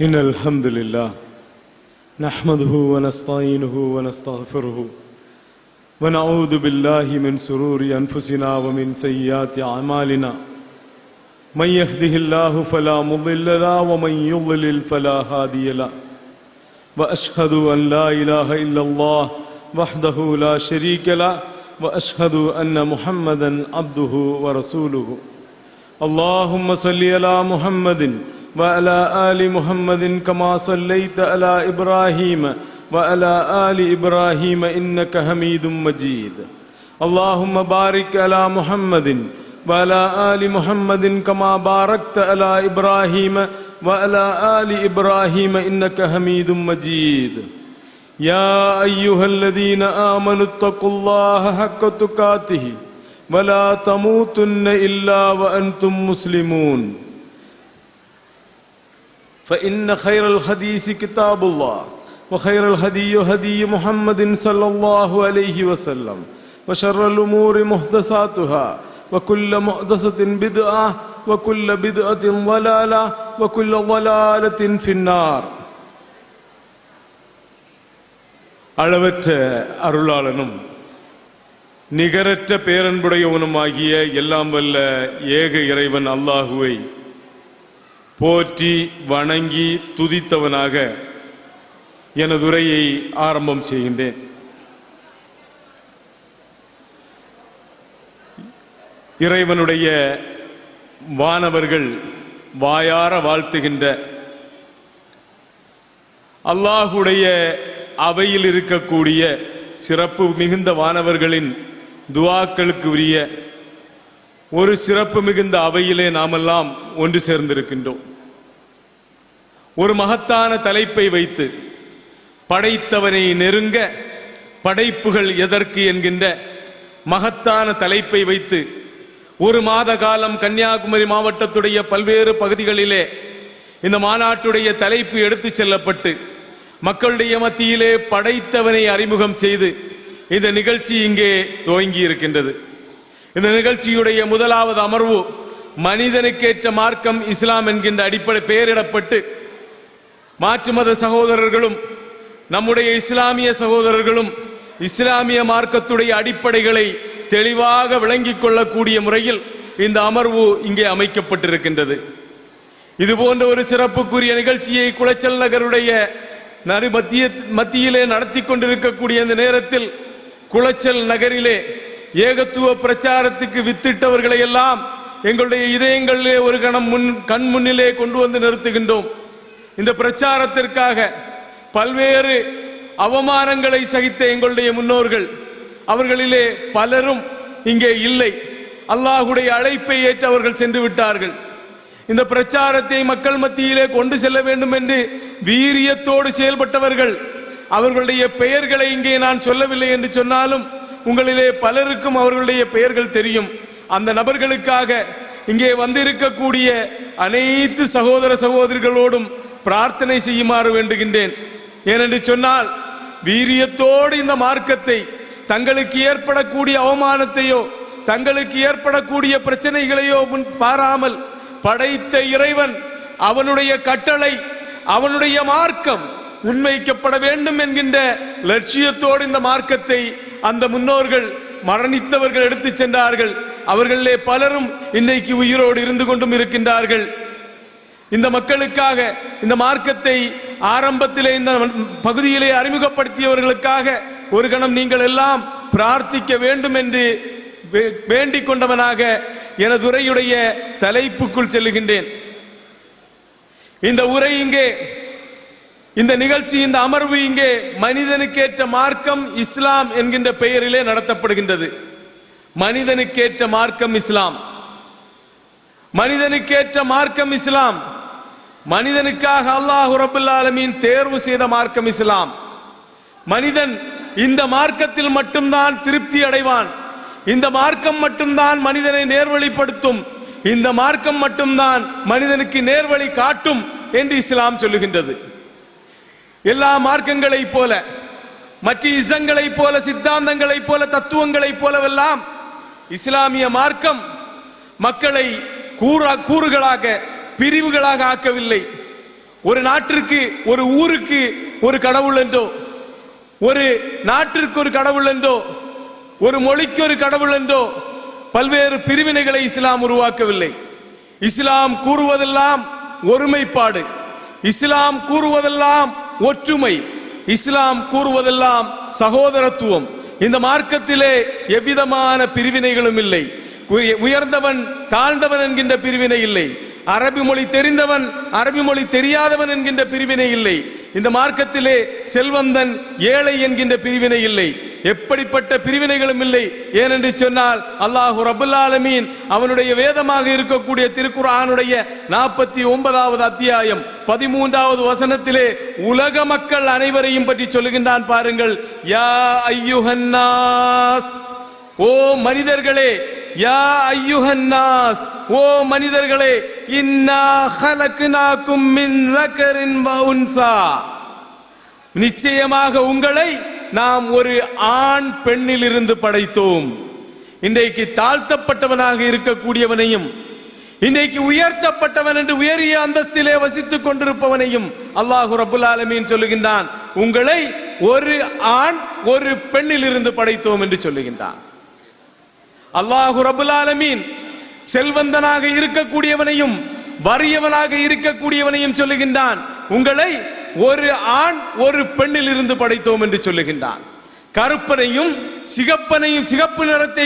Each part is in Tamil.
إن الحمد لله نحمده ونستعينه ونستغفره ونعوذ بالله من شرور أنفسنا ومن سيئات أعمالنا من يهده الله فلا مضل له ومن يضلل فلا هادي له وأشهد أن لا إله إلا الله وحده لا شريك له وأشهد أن محمدا عبده ورسوله اللهم صل على محمد وعلى آل محمد كما صليت على إبراهيم وعلى آل إبراهيم إنك حميد مجيد اللهم بارك على محمد وعلى آل محمد كما باركت على إبراهيم وعلى آل إبراهيم إنك حميد مجيد يا أيها الذين آمنوا اتقوا الله حق تقاته ولا تموتن إلا وأنتم مسلمون فإن خير الحديث كتاب الله وخير الهدي هدي محمد صلى الله عليه وسلم وشر الأمور محدثاتها وكل محدثة بدعة وكل بدعة ضلالة وكل ضلالة في النار. அளவற்ற அருளாளனும் நிகரற்ற பேரன்புடையவனுமாகிய எல்லாம் வல்ல ஏக இறைவன் அல்லாஹுவை போற்றி வணங்கி துதித்தவனாக எனது உரையை ஆரம்பம் செய்கின்றேன். இறைவனுடைய வானவர்கள் வாயார வாழ்த்துகின்ற அல்லாஹுடைய அவையில் இருக்கக்கூடிய சிறப்பு மிகுந்த வானவர்களின் துஆக்களுக்கு உரிய ஒரு சிறப்பு மிகுந்த அவையிலே நாமெல்லாம் ஒன்று சேர்ந்திருக்கின்றோம். ஒரு மகத்தான தலைப்பை வைத்து படைத்தவனை நெருங்க படைப்புகள் எதற்கு என்கின்ற மகத்தான தலைப்பை வைத்து ஒரு மாத காலம் கன்னியாகுமரி மாவட்டத்துடைய பல்வேறு பகுதிகளிலே இந்த மாநாட்டுடைய தலைப்பு எடுத்து செல்லப்பட்டு மக்களுடைய மத்தியிலே படைத்தவனை அறிமுகம் செய்து இந்த நிகழ்ச்சி இங்கே துவங்கி இருக்கின்றது. இந்த நிகழ்ச்சியுடைய முதலாவது அமர்வு மனிதனுக்கேற்ற மார்க்கம் இஸ்லாம் என்கின்ற அடிப்படை பெயரிடப்பட்டு மாற்று மத சகோதரர்களும் நம்முடைய இஸ்லாமிய சகோதரர்களும் இஸ்லாமிய மார்க்கத்துடைய அடிப்படைகளை தெளிவாக விளங்கிக் கொள்ளக்கூடிய முறையில் இந்த அமர்வு இங்கே அமைக்கப்பட்டிருக்கின்றது. இது போன்ற ஒரு சிறப்புக்குரிய நிகழ்ச்சியை குளச்சல் நகருடைய மத்தியிலே நடத்தி கொண்டிருக்கக்கூடிய இந்த நேரத்தில் குளச்சல் நகரிலே ஏகத்துவ பிரச்சாரத்துக்கு வித்திட்டவர்களை எல்லாம் எங்களுடைய இதயங்களிலே ஒரு கண் முன்னிலே கொண்டு வந்து நிறுத்துகின்றோம். இந்த பிரச்சாரத்திற்காக பல்வேறு அவமானங்களை சகித்த எங்களுடைய முன்னோர்கள், அவர்களிலே பலரும் இங்கே இல்லை. அல்லாஹுடைய அழைப்பை ஏற்று அவர்கள் சென்று விட்டார்கள். இந்த பிரச்சாரத்தை மக்கள் மத்தியிலே கொண்டு செல்ல வேண்டும் என்று வீரியத்தோடு செயல்பட்டவர்கள், அவர்களுடைய பெயர்களை இங்கே நான் சொல்லவில்லை என்று சொன்னாலும் உங்களிலே பலருக்கும் அவர்களுடைய பெயர்கள் தெரியும். அந்த நபர்களுக்காக இங்கே வந்திருக்கக்கூடிய அனைத்து சகோதர சகோதரிகளோடும் பிரார்த்தனை செய்யுமாறு வேண்டுகின்றேன். ஏனென்று சொன்னால் வீரியத்தோடு இந்த மார்க்கத்தை தங்களுக்கு ஏற்படக்கூடிய அவமானத்தையோ தங்களுக்கு ஏற்படக்கூடிய பிரச்சனைகளையோ முன் பாராமல் படைத்த இறைவன் அவனுடைய கட்டளை அவனுடைய மார்க்கம் உண்மைக்கப்பட வேண்டும் என்கின்ற லட்சியத்தோடு இந்த மார்க்கத்தை அந்த முன்னோர்கள் மரணித்தவர்கள் எடுத்து சென்றார்கள். அவர்களே பலரும் இன்றைக்கு உயிரோடு இருந்து கொண்டும் இருக்கின்றார்கள். இந்த மக்களுக்காக இந்த மார்க்கத்தை ஆரம்பத்திலே இந்த பகுதியிலே அறிமுகப்படுத்தியவர்களுக்காக ஒரு கணம் நீங்கள் எல்லாம் பிரார்த்திக்க வேண்டும் என்று வேண்டிக் கொண்டவனாக எனது உரையுடைய தலைப்புக்குள் செல்லுகின்றேன். இந்த உரை இங்கே, இந்த நிகழ்ச்சி, இந்த அமர்வு இங்கே மனிதனுக்கேற்ற மார்க்கம் இஸ்லாம் என்கின்ற பெயரிலே நடத்தப்படுகின்றது. மனிதனுக்கேற்ற மார்க்கம் இஸ்லாம், மனிதனுக்கேற்ற மார்க்கம் இஸ்லாம், மனிதனுக்காக அல்லாஹ் ரப்பல் ஆலமீன் தேர்வு செய்த மார்க்கம் இஸ்லாம். மனிதன் இந்த மார்க்கத்தில் மட்டும்தான் திருப்தி அடைவான். இந்த மார்க்கம் மட்டும்தான் மனிதனை நேர்வழிப்படுத்தும். இந்த மார்க்கம் மட்டும்தான் மனிதனுக்கு நேர்வழி காட்டும் என்று இஸ்லாம் சொல்லுகின்றது. எல்லா மார்க்கங்களை போல, மற்ற இசங்களை போல, சித்தாந்தங்களை போல, தத்துவங்களை போலவெல்லாம் இஸ்லாமிய மார்க்கம் மக்களை கூறுகளாக பிரிவுகளாக ஆக்கவில்லை. ஒரு நாட்டிற்கு, ஒரு ஊருக்கு ஒரு கடவுள் என்றோ, ஒரு நாட்டிற்கு ஒரு கடவுள் என்றோ, ஒரு மொழிக்கு ஒரு கடவுள் என்றோ பல்வேறு பிரிவினைகளை இஸ்லாம் உருவாக்கவில்லை. இஸ்லாம் கூறுவதெல்லாம் ஒருமைப்பாடு, இஸ்லாம் கூறுவதெல்லாம் ஒற்றுமை, இஸ்லாம் கூறுவதெல்லாம் சகோதரத்துவம். இந்த மார்க்கத்திலே எவ்விதமான பிரிவினைகளும் இல்லை. உயர்ந்தவன் தாழ்ந்தவன் என்கின்ற பிரிவினை இல்லை. அரபி மொழி தெரிந்தவன் அரபி மொழி தெரியாதவன் என்கின்ற பிரிவினை இல்லை. இந்த மார்க்கத்திலே செல்வந்தன் ஏழை என்கின்ற பிரிவினை இல்லை. எப்படிப்பட்ட பிரிவினைகளும் இல்லை. ஏனென்று சொன்னால் அல்லாஹு ரப்பல் ஆலமீன் அவனுடைய வேதமாக இருக்கக்கூடிய திருக்குர்ஆனுடைய 49வது அத்தியாயம் 13வது வசனத்திலே உலக மக்கள் அனைவரையும் பற்றி சொல்லுகின்றான். பாருங்கள், யா ஐயுஹன்னாஸ், ஓ மனிதர்களே, யா ஐயுஹன்னாஸ், ஓ மனிதர்களே, இன்னா ஹலக்னாகும் மின் ஸக்கரின் வ உன்ஸா, நிச்சயமாக உங்களை நாம் ஒரு ஆண் பெண்ணில் இருந்து படைத்தோம். இன்றைக்கு தாழ்த்தப்பட்டவனாக இருக்கக்கூடியவனையும், இன்றைக்கு உயர்த்தப்பட்டவன் என்று உயரிய அந்தஸ்திலே வசித்துக் கொண்டிருப்பவனையும் அல்லாஹு ரப்புல் ஆலமீன் சொல்லுகின்றான், உங்களை ஒரு ஆண் ஒரு பெண்ணில் இருந்து படைத்தோம் என்று சொல்லுகின்றான். அல்லாஹு ரப்புல் ஆலமீன் செல்வந்தனாக இருக்கக்கூடியவனையும் வறியவனாக இருக்கக்கூடியவனையும் சொல்லுகின்றான், உங்களை ஒரு ஆண் ஒரு பெண்ணில் இருந்து படைத்தோம் என்று சொல்லுகின்றான். கருப்பனையும் சிகப்பனையும் சிகப்பு நிறத்தை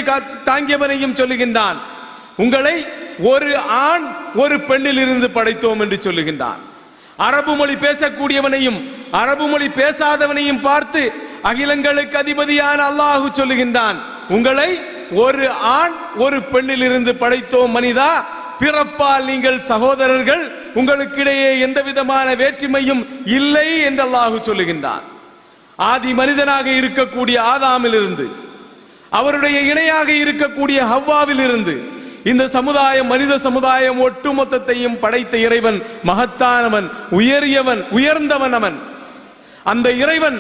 தாங்கியவனையும் சொல்லுகின்றான், உங்களை ஒரு ஆண் ஒரு பெண்ணில் இருந்து படைத்தோம் என்று சொல்லுகின்றான். அரபு மொழி பேசக்கூடியவனையும் அரபு மொழி பேசாதவனையும் பார்த்து அகிலங்களுக்கு அதிபதியான அல்லாஹு சொல்லுகின்றான், உங்களை ஒரு ஆண் ஒரு பெண்ணில் இருந்து படைத்தோம் மனிதா, பிறப்பால் நீங்கள் சகோதரர்கள், உங்களுக்கிடையே எந்த விதமான வேற்றுமையும் இல்லை என்று அல்லாஹு சொல்லுகின்றான். ஆதி மனிதனாக இருக்கக்கூடிய ஆதாமிலிருந்து அவருடைய இணையாக இருக்கக்கூடிய ஹவ்வாவில் இருந்து இந்த சமுதாயம், மனித சமுதாயம் ஒட்டுமொத்தத்தையும் படைத்த இறைவன் மகத்தானவன், உயரியவன், உயர்ந்தவன் அவன். அந்த இறைவன்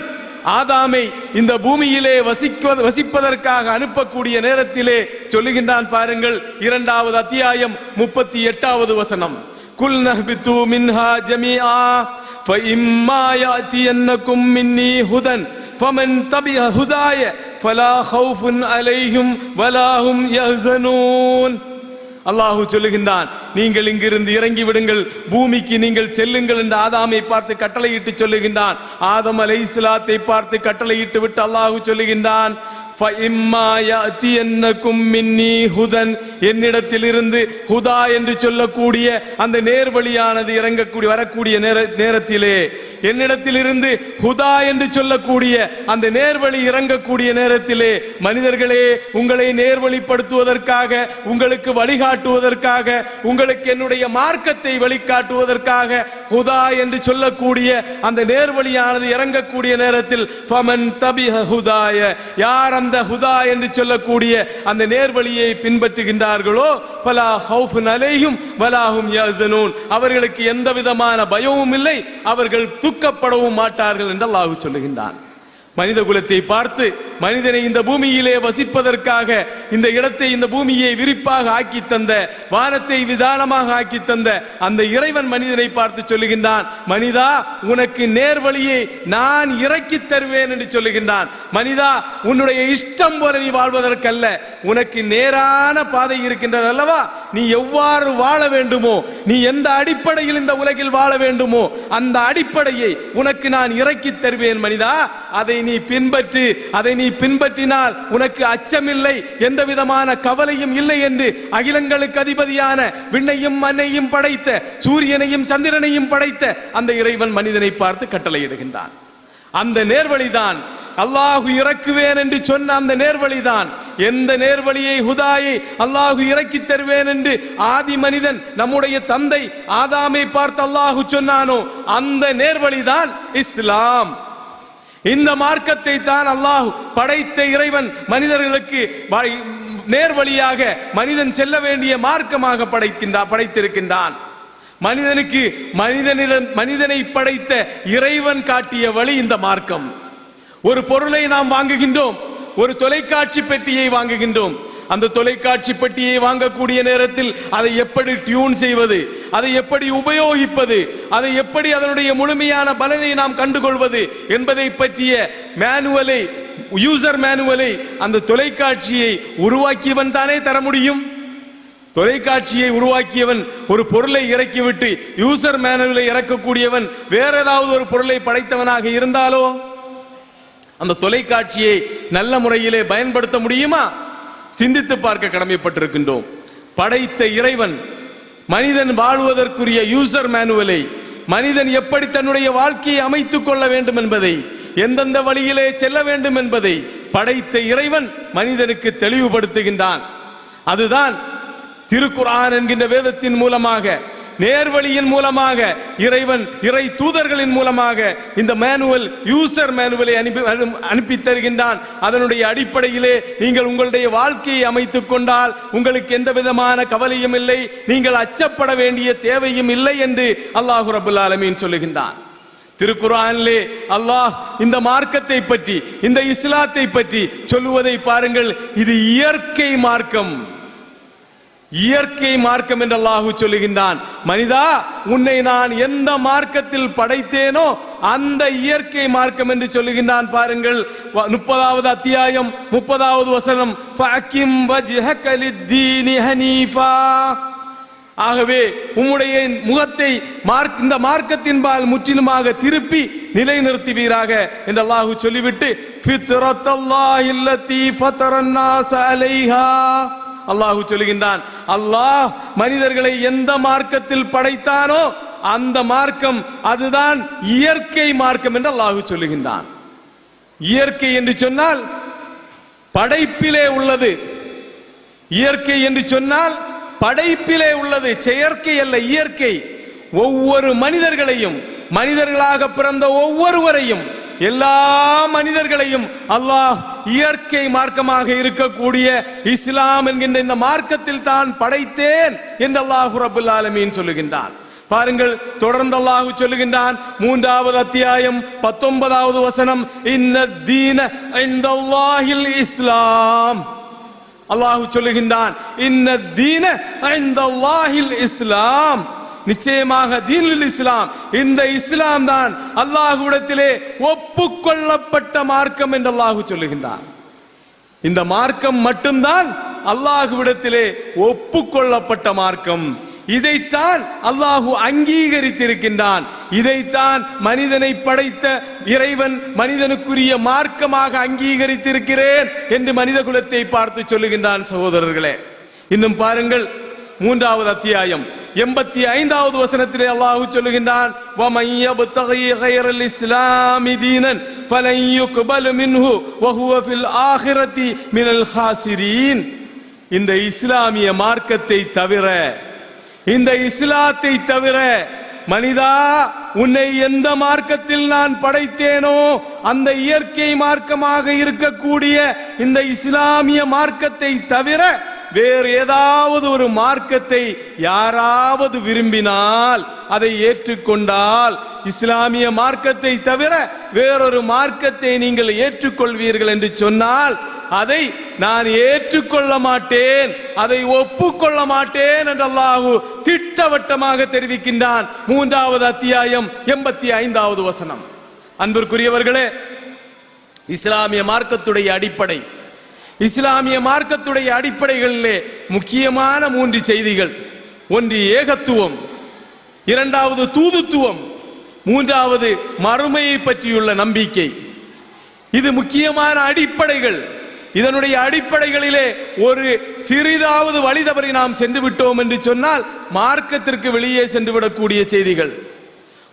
ஆதாமை இந்த பூமியிலே வசிப்பதற்காக அனுப்பக்கூடிய நேரத்திலே சொல்லுகின்றான். பாருங்கள், 2வது அத்தியாயம் 38வது வசனம், குல் நஹ்பிது மின்ஹா ஜமீஆ ஃபஇம்மா யாத்தியன்னகும் மின்னி ஹுதன் ஃபமன் தபிஅ ஹுதாய ஃபலா ஹௌஃபுன் அலைஹிம் வலா ஹும் யஹ்ஸனூன். அல்லாஹு சொல்லுகின்றான், நீங்கள் இங்கிருந்து இறங்கி விடுங்கள், பூமிக்கு நீங்கள் செல்லுங்கள் என்று ஆதாமை பார்த்து கட்டளையிட்டு சொல்லுகின்றான். ஆதம் அலைஹிஸ்ஸலாத்தை பார்த்து கட்டளையிட்டு விட்டு அல்லாஹு சொல்லுகின்றான், என்னிடத்தில் இருந்து ஹுதா என்று சொல்லக்கூடிய அந்த நேர்வழியானது இறங்கக்கூடிய வரக்கூடிய நேரத்திலே, என்னிடத்தில் இருந்து ஹுதா என்று சொல்லக்கூடிய அந்த நேர்வழி இறங்கக்கூடிய நேரத்திலே, மனிதர்களே உங்களை நேர்வழிப்படுத்துவதற்காக, உங்களுக்கு வழிகாட்டுவதற்காக, உங்களுக்கு என்னுடைய மார்க்கத்தை வழிகாட்டுவதற்காக ஹுதா என்று சொல்லக்கூடிய அந்த நேர்வழியானது இறங்கக்கூடிய நேரத்தில் ஃபமன் தபிஹ ஹுதாய, யார் அந்த ஹுதா என்று சொல்லக்கூடிய அந்த நேர்வழியை பின்பற்றுகின்றார்களோ ஃபலா ஹௌஃபுன் அலைஹிம் வலா ஹும் யஹ்ஸனூன், அவர்களுக்கு எந்த விதமான பயமும் இல்லை, அவர்கள் துக்கப்படவும் மாட்டார்கள் என்று அல்லாஹ் சொல்லுகின்றான். மனித குலத்தை பார்த்து மனிதனை இந்த பூமியிலே வசிப்பதற்காக இந்த இடத்தை, இந்த பூமியை விரிப்பாக ஆக்கி தந்த, வானத்தை விதானமாக ஆக்கி தந்த அந்த இறைவன் மனிதனை பார்த்து சொல்லுகின்றான், மனிதா உனக்கு நேர்வழியை நான் இறக்கி தருவேன் என்று சொல்லுகின்றான். மனிதா உன்னுடைய இஷ்டம் போல நீ வாழ்வதற்கல்ல, உனக்கு நேரான பாதை இருக்கின்றது அல்லவா, நீ எவ்வாறு வாழ வேண்டுமோ, நீ எந்த அடிப்படையில் இந்த உலகில் வாழ வேண்டுமோ அந்த அடிப்படையை உனக்கு நான் இறக்கி தருவேன் மனிதா, அதை நீ பின்பற்று, அதை நீ பின்பற்றினால் உனக்கு அச்சமில்லை, எந்த விதமான கவலையும் இல்லை என்று அகிலங்களுக்கு அதிபதியான விண்ணையும் மண்ணையும் படைத்த, சூரியனையும் சந்திரனையும் படைத்த அந்த இறைவன் மனிதனை பார்த்து கட்டளையிடுகின்றான். அந்த நேர்வழிதான் அல்லாஹு இறக்குவேன் என்று சொன்ன அந்த நேர்வழிதான். எந்த நேர்வழியை, ஹுதாயை அல்லாஹு இறக்கி தருவேன் என்று ஆதி மனிதன் நம்முடைய தந்தை ஆதாமை பார்த்து அல்லாஹு சொன்னானோ அந்த நேர்வழிதான் இஸ்லாம். இந்த மார்க்கத்தை தான் அல்லாஹ் படைத்த இறைவன் மனிதர்களுக்கு நேர்வழியாக மனிதன் செல்ல வேண்டிய மார்க்கமாக படைத்திருக்கின்றான். மனிதனுக்கு மனிதனை படைத்த இறைவன் காட்டிய வழி இந்த மார்க்கம். ஒரு பொருளை நாம் வாங்குகின்றோம், ஒரு தொலைக்காட்சி பெட்டியை வாங்குகின்றோம், அந்த தொலைக்காட்சி பெட்டியை வாங்கக்கூடிய நேரத்தில் அதை எப்படி டியூன் செய்வது, அதை எப்படி உபயோகிப்பது, அதை எப்படி அதனுடைய முழுமையான பலனை நாம் கண்டுகொள்வது என்பதை பற்றிய மேனுவலை, யூசர் மேனுவலை அந்த தொலைக்காட்சியை உருவாக்கியவன் தானே தர முடியும். தொலைக்காட்சியை உருவாக்கியவன் ஒரு பொருளை இறக்கிவிட்டு யூசர் மேனுவலை இறக்கக்கூடியவன் வேற ஏதாவது ஒரு பொருளை படைத்தவனாக இருந்தாலோ அந்த தொலைக்காட்சியை நல்ல முறையிலே பயன்படுத்த முடியுமா? சிந்தித்து பார்க்க கடமைப்பட்டிருக்கின்றோம். படைத்த இறைவன் மனிதன் வாழ்வதற்குரிய யூசர் மேனுவலை, மனிதன் எப்படி தன்னுடைய வாழ்க்கையை அமைத்துக் கொள்ள வேண்டும் என்பதை, எந்தெந்த வழியிலே செல்ல வேண்டும் என்பதை படைத்த இறைவன் மனிதனுக்கு தெளிவுபடுத்துகின்றான். அதுதான் திருக்குர்ஆன் என்கின்ற வேதத்தின் மூலமாக, நேர்வழியின் மூலமாக, இறைவன் இறை தூதர்களின் மூலமாக இந்த மேனுவல், யூசர் மேனுவலை அனுப்பி தருகின்றான். அதனுடைய அடிப்படையிலே நீங்கள் உங்களுடைய வாழ்க்கையை அமைத்துக் கொண்டால் உங்களுக்கு எந்த விதமான கவலையும் இல்லை, நீங்கள் அச்சப்பட வேண்டிய தேவையும் இல்லை என்று அல்லாஹ் ரப்பல் ஆலமீன் சொல்லுகின்றான். திருக்குர்ஆனிலே அல்லாஹ் இந்த மார்க்கத்தை பற்றி, இந்த இஸ்லாத்தை பற்றி சொல்லுவதை பாருங்கள். இது இயற்கை மார்க்கம், இயற்கை மார்க்கம் என்று அல்லாஹ் சொல்லுகின்றான். மனிதா, உன்னை நான் எந்த மார்க்கத்தில் படைத்தேனோ அந்த இயற்கை மார்க்கம் என்று சொல்லுகின்றான். பாருங்கள், 30வது அத்தியாயம் 30வது வசனம், ஃபஅகிம் வஜ்ஹக லித்தீனி ஹனீஃபா. ஆகவே உம்முடைய முகத்தை இந்த மார்க்கத்தின்பால் முற்றிலுமாக திருப்பி நிலைநிறுத்துவீராக என்று அல்லாஹ் சொல்லிவிட்டு, ஃபித்ரத்தல்லாஹி அல்லதி ஃபதரன் நாஸ அலைஹா, அல்லாஹ் சொல்லுகின்றான், அல்லாஹ் மனிதர்களை எந்த மார்க்கத்தில் படைத்தானோ அந்த மார்க்கம், அதுதான் இயற்கை மார்க்கம் என்று அல்லாஹ் சொல்லுகின்றான். இயற்கை என்று சொன்னால் படைப்பிலே உள்ளது. இயற்கை என்று சொன்னால் படைப்பிலே உள்ளது, செயற்கை அல்ல, இயற்கை. ஒவ்வொரு மனிதர்களையும், மனிதர்களாக பிறந்த ஒவ்வொருவரையும், எல்லா மனிதர்களையும் அல்லாஹ் இயற்கை மார்க்கமாக இருக்கக்கூடிய இஸ்லாம் என்கின்ற இந்த மார்க்கத்தில் தான் படைத்தேன் என்று அல்லாஹ் ரப்பல் ஆலமீன் சொல்லுகின்றான். பாருங்கள், தொடர்ந்து அல்லாஹ் சொல்லுகின்றான், 3வது அத்தியாயம் 19வது வசனம், இன்னத்தீன இன்தல்லாஹில் இஸ்லாம். அல்லாஹ் சொல்லுகின்றான், இன்னத்தீன இன்தல்லாஹில் இஸ்லாம், நிச்சயமாக தீனுல் இஸ்லாம், இந்த இஸ்லாம் தான் அல்லாஹ்விடத்திலே ஒப்புக்கொள்ளப்பட்ட மார்க்கம் என்று அல்லாஹ் சொல்லுகின்றான். இந்த மார்க்கம் மட்டும்தான் அல்லாஹ்விடத்திலே ஒப்புக்கொள்ளப்பட்ட மார்க்கம். இதைத்தான் அல்லாஹ் அங்கீகரித்திருக்கின்றான். இதைத்தான் மனிதனை படைத்த இறைவன் மனிதனுக்குரிய மார்க்கமாக அங்கீகரித்திருக்கிறேன் என்று மனித குலத்தை பார்த்து சொல்லுகின்றான். சகோதரர்களே, இன்னும் பாருங்கள், 3வது அத்தியாயம் 85வது வசனத்திலே அல்லாஹ் சொல்லுகின்றான், வமன் யப்தகி கைரல் இஸ்லாமி தீனன் ஃபலன் யுக்பல் மின்ஹு வஹுவ ஃபில் ஆகிரத்தி மினல் ஹாசிரீன். இந்த இஸ்லாமிய மார்க்கத்தை தவிர, இந்த இஸ்லாத்தை தவிர, மனிதா, உன்னை எந்த மார்க்கத்தில் நான் படைத்தேனோ அந்த இயற்கை மார்க்கமாக இருக்கக்கூடிய இந்த இஸ்லாமிய மார்க்கத்தை தவிர வேறு ஏதாவது ஒரு மார்க்கத்தை யாராவது விரும்பினால், அதை ஏற்றுக்கொண்டால், இஸ்லாமிய மார்க்கத்தை தவிர வேறொரு மார்க்கத்தை நீங்கள் ஏற்றுக்கொள்வீர்கள் என்று சொன்னால் அதை நான் ஏற்றுக்கொள்ள மாட்டேன், அதை ஒப்புக்கொள்ள மாட்டேன் என்று அல்லாஹ் திட்டவட்டமாக தெரிவிக்கின்றான். 3வது அத்தியாயம் 85வது வசனம். அன்பிற்குரியவர்களே, இஸ்லாமிய மார்க்கத்துடைய அடிப்படை, இஸ்லாமிய மார்க்கத்துடைய அடிப்படைகளிலே முக்கியமான 3 செய்திகள். ஒன்று ஏகத்துவம், 2வது தூதுத்துவம், 3வது மறுமையை பற்றியுள்ள நம்பிக்கை. இது முக்கியமான அடிப்படைகள். இதனுடைய அடிப்படைகளிலே ஒரு சிறிதாவது வழி தவறி நாம் சென்று விட்டோம் என்று சொன்னால் மார்க்கத்திற்கு வெளியே சென்று விடக்கூடிய செய்திகள்.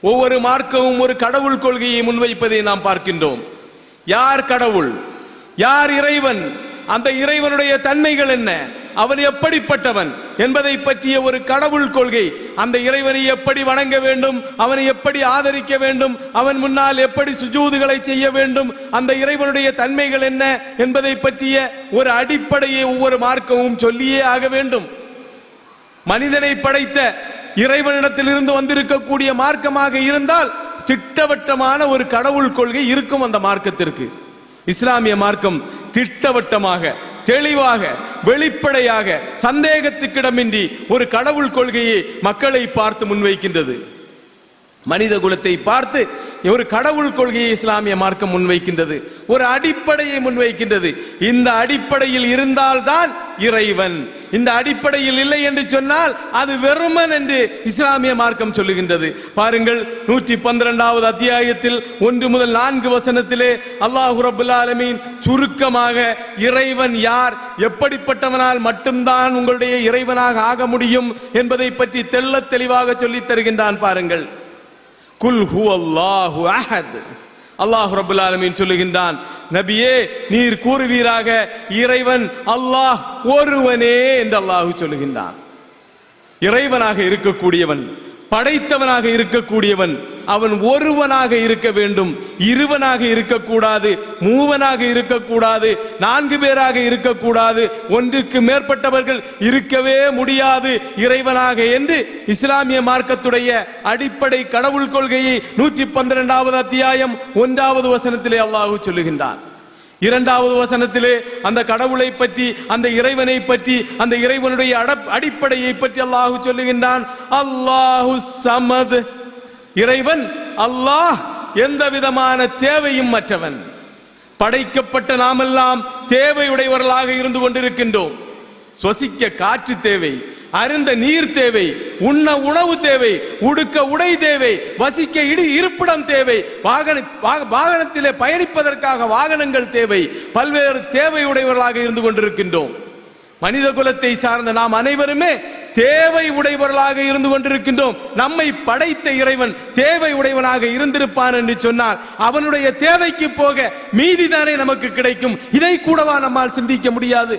ஒவ்வொரு மார்க்கமும் ஒரு கடவுள் கொள்கையை முன்வைப்பதை நாம் பார்க்கின்றோம். யார் கடவுள், யார் இறைவன், அந்த இறைவனுடைய தன்மைகள் என்ன, அவன் எப்படிப்பட்டவன் என்பதை பற்றிய ஒரு கடவுள் கொள்கை. அந்த இறைவனை எப்படி வணங்க வேண்டும், அவனை எப்படி ஆதரிக்க வேண்டும், அவன் முன்னால் எப்படி சுஜூதுகளை செய்ய வேண்டும், அந்த இறைவனுடைய தன்மைகள் என்ன என்பதை பற்றிய ஒரு அடிப்படையை ஒவ்வொரு மார்க்கமும் சொல்லியே ஆக வேண்டும். மனிதனை படைத்த இறைவனிடத்திலிருந்து வந்திருக்கக்கூடிய மார்க்கமாக இருந்தால் திட்டவட்டமான ஒரு கடவுள் கொள்கை இருக்கும் அந்த மார்க்கத்திற்கு. இஸ்லாமிய மார்க்கம் திட்டவட்டமாக தெளிவாக வெளிப்படையாக சந்தேகத்துக்கிடமின்றி ஒரு கடவுள் கொள்கையை மக்களை பார்த்து முன்வைக்கின்றது. மனித குலத்தை பார்த்து ஒரு கடவுள் கொள்கையை இஸ்லாமிய மார்க்கம் முன்வைக்கின்றது, ஒரு அடிப்படையை முன்வைக்கின்றது. இந்த அடிப்படையில் இருந்தால்தான் இறைவன், இந்த அடிப்படையில் இல்லை என்று சொன்னால் அது வெறுமன் என்று இஸ்லாமிய மார்க்கம் சொல்லுகின்றது. பாருங்கள், 112வது அத்தியாயத்தில் 1 முதல் 4 வசனத்திலே அல்லாஹ் ரப்பல் ஆலமீன் சுருக்கமாக இறைவன் யார், எப்படிப்பட்டவனால் மட்டும்தான் உங்களுடைய இறைவனாக ஆக முடியும் என்பதை பற்றி தெள்ளத் தெளிவாக சொல்லித் தருகின்றான். பாருங்கள், குல் ஹுவல்லாஹு அஹத். அல்லாஹ் ரப்பல் ஆலமீன் சொல்லுகின்றான், நபியே நீர் கூறுவீராக இறைவன் அல்லாஹ் ஒருவனே என்று அல்லாஹ் சொல்லுகின்றான். இறைவனாக இருக்கக்கூடியவன், படைத்தவனாக இருக்கக்கூடியவன் அவன் ஒருவனாக இருக்க வேண்டும், இருவனாக இருக்கக்கூடாது, மூவனாக இருக்கக்கூடாது, 4 பேராக இருக்கக்கூடாது, ஒன்றுக்கு மேற்பட்டவர்கள் இருக்கவே முடியாது இறைவனாக என்று இஸ்லாமிய மார்க்கத்துடைய அடிப்படை கடவுள் கொள்கையை 112வது அத்தியாயம் 1வது வசனத்திலே அல்லாஹ் சொல்லுகின்றான். 2வது வசனத்திலே அந்த கடவுளை பற்றி, அந்த இறைவனை பற்றி, அந்த இறைவனுடைய அடிப்படையை பற்றி அல்லாஹ் சொல்லுகின்றான். அல்லாஹு ஸமத், இறைவன் அல்லாஹ் எந்த விதமான தேவையும் மற்றவன். படைக்கப்பட்ட நாமெல்லாம் தேவையுடையவர்களாக இருந்து கொண்டிருக்கின்றோம். சுவாசிக்க காற்று தேவை, அருந்த நீர் தேவை, உண்ண உணவு தேவை, உடுக்க உடை தேவை, வசிக்க இருப்பிடம் தேவை, வாகனத்திலே பயணிப்பதற்காக வாகனங்கள் தேவை, பல்வேறு தேவையுடையவர்களாக இருந்து கொண்டிருக்கின்றோம். மனித குலத்தை சார்ந்த நாம் அனைவருமே தேவை உடையவர்களாக இருந்து கொண்டிருக்கின்றோம். நம்மை படைத்த இறைவன் தேவை உடையவனாக இருந்திருப்பான் என்று சொன்னால் அவனுடைய தேவைக்கு போக மீதிதானே நமக்கு கிடைக்கும். இதை கூடவா நம்மால் சிந்திக்க முடியாது?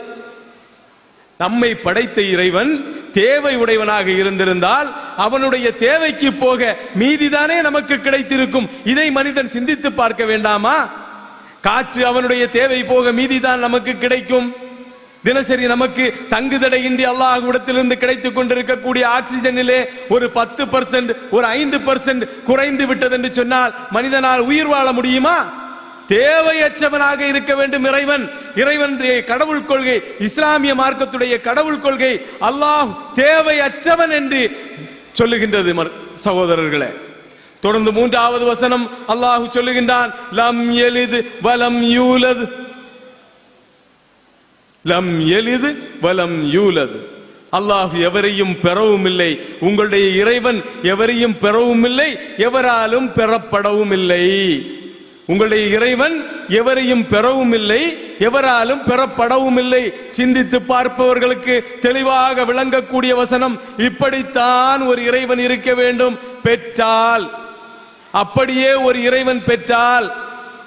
நம்மை படைத்த இறைவன் தேவை உடையவனாக இருந்திருந்தால் அவனுடைய தேவைக்கு போக மீதிதானே நமக்கு கிடைத்திருக்கும். இதை மனிதன் சிந்தித்து பார்க்க வேண்டாமா? காற்று அவனுடைய தேவை போக மீதிதான் நமக்கு கிடைக்கும். தினசரி நமக்கு தங்குதடையின்றி அல்லாஹ்விடத்திலிருந்து கிடைத்துக் கொண்டிருக்கக்கூடிய ஆக்சிஜனிலே ஒரு 10%, ஒரு 5% குறைந்து விட்டது என்று சொன்னால் மனிதனால் உயிர் வாழ முடியுமா? தேவையற்றவனாக இருக்க வேண்டும் இறைவன். இறைவனுடைய கடவுள் கொள்கை, இஸ்லாமிய மார்க்கத்துடைய கடவுள் கொள்கை அல்லாஹ் தேவையற்றவன் என்று சொல்லுகின்றது. சகோதரர்களே, தொடர்ந்து 3வது வசனம் அல்லாஹ் சொல்லுகின்றான், லம் யலித் வலம் யூலத், லம் யலித் வலம் யூலத். அல்லாஹ் எவரையும் பெறவும் இல்லை, உங்களுடைய இறைவன் எவரையும் பெறவும் இல்லை, எவராலும் பெறப்படவும் இல்லை. உங்களுடைய இறைவன் எவரையும் பெறவும் இல்லை, எவராலும் பெறப்படவும் இல்லை. சிந்தித்து பார்ப்பவர்களுக்கு தெளிவாக விளங்கக்கூடிய வசனம். இப்படித்தான் ஒரு இறைவன் இருக்க வேண்டும். பெற்றால், அப்படியே ஒரு இறைவன் பெற்றால்,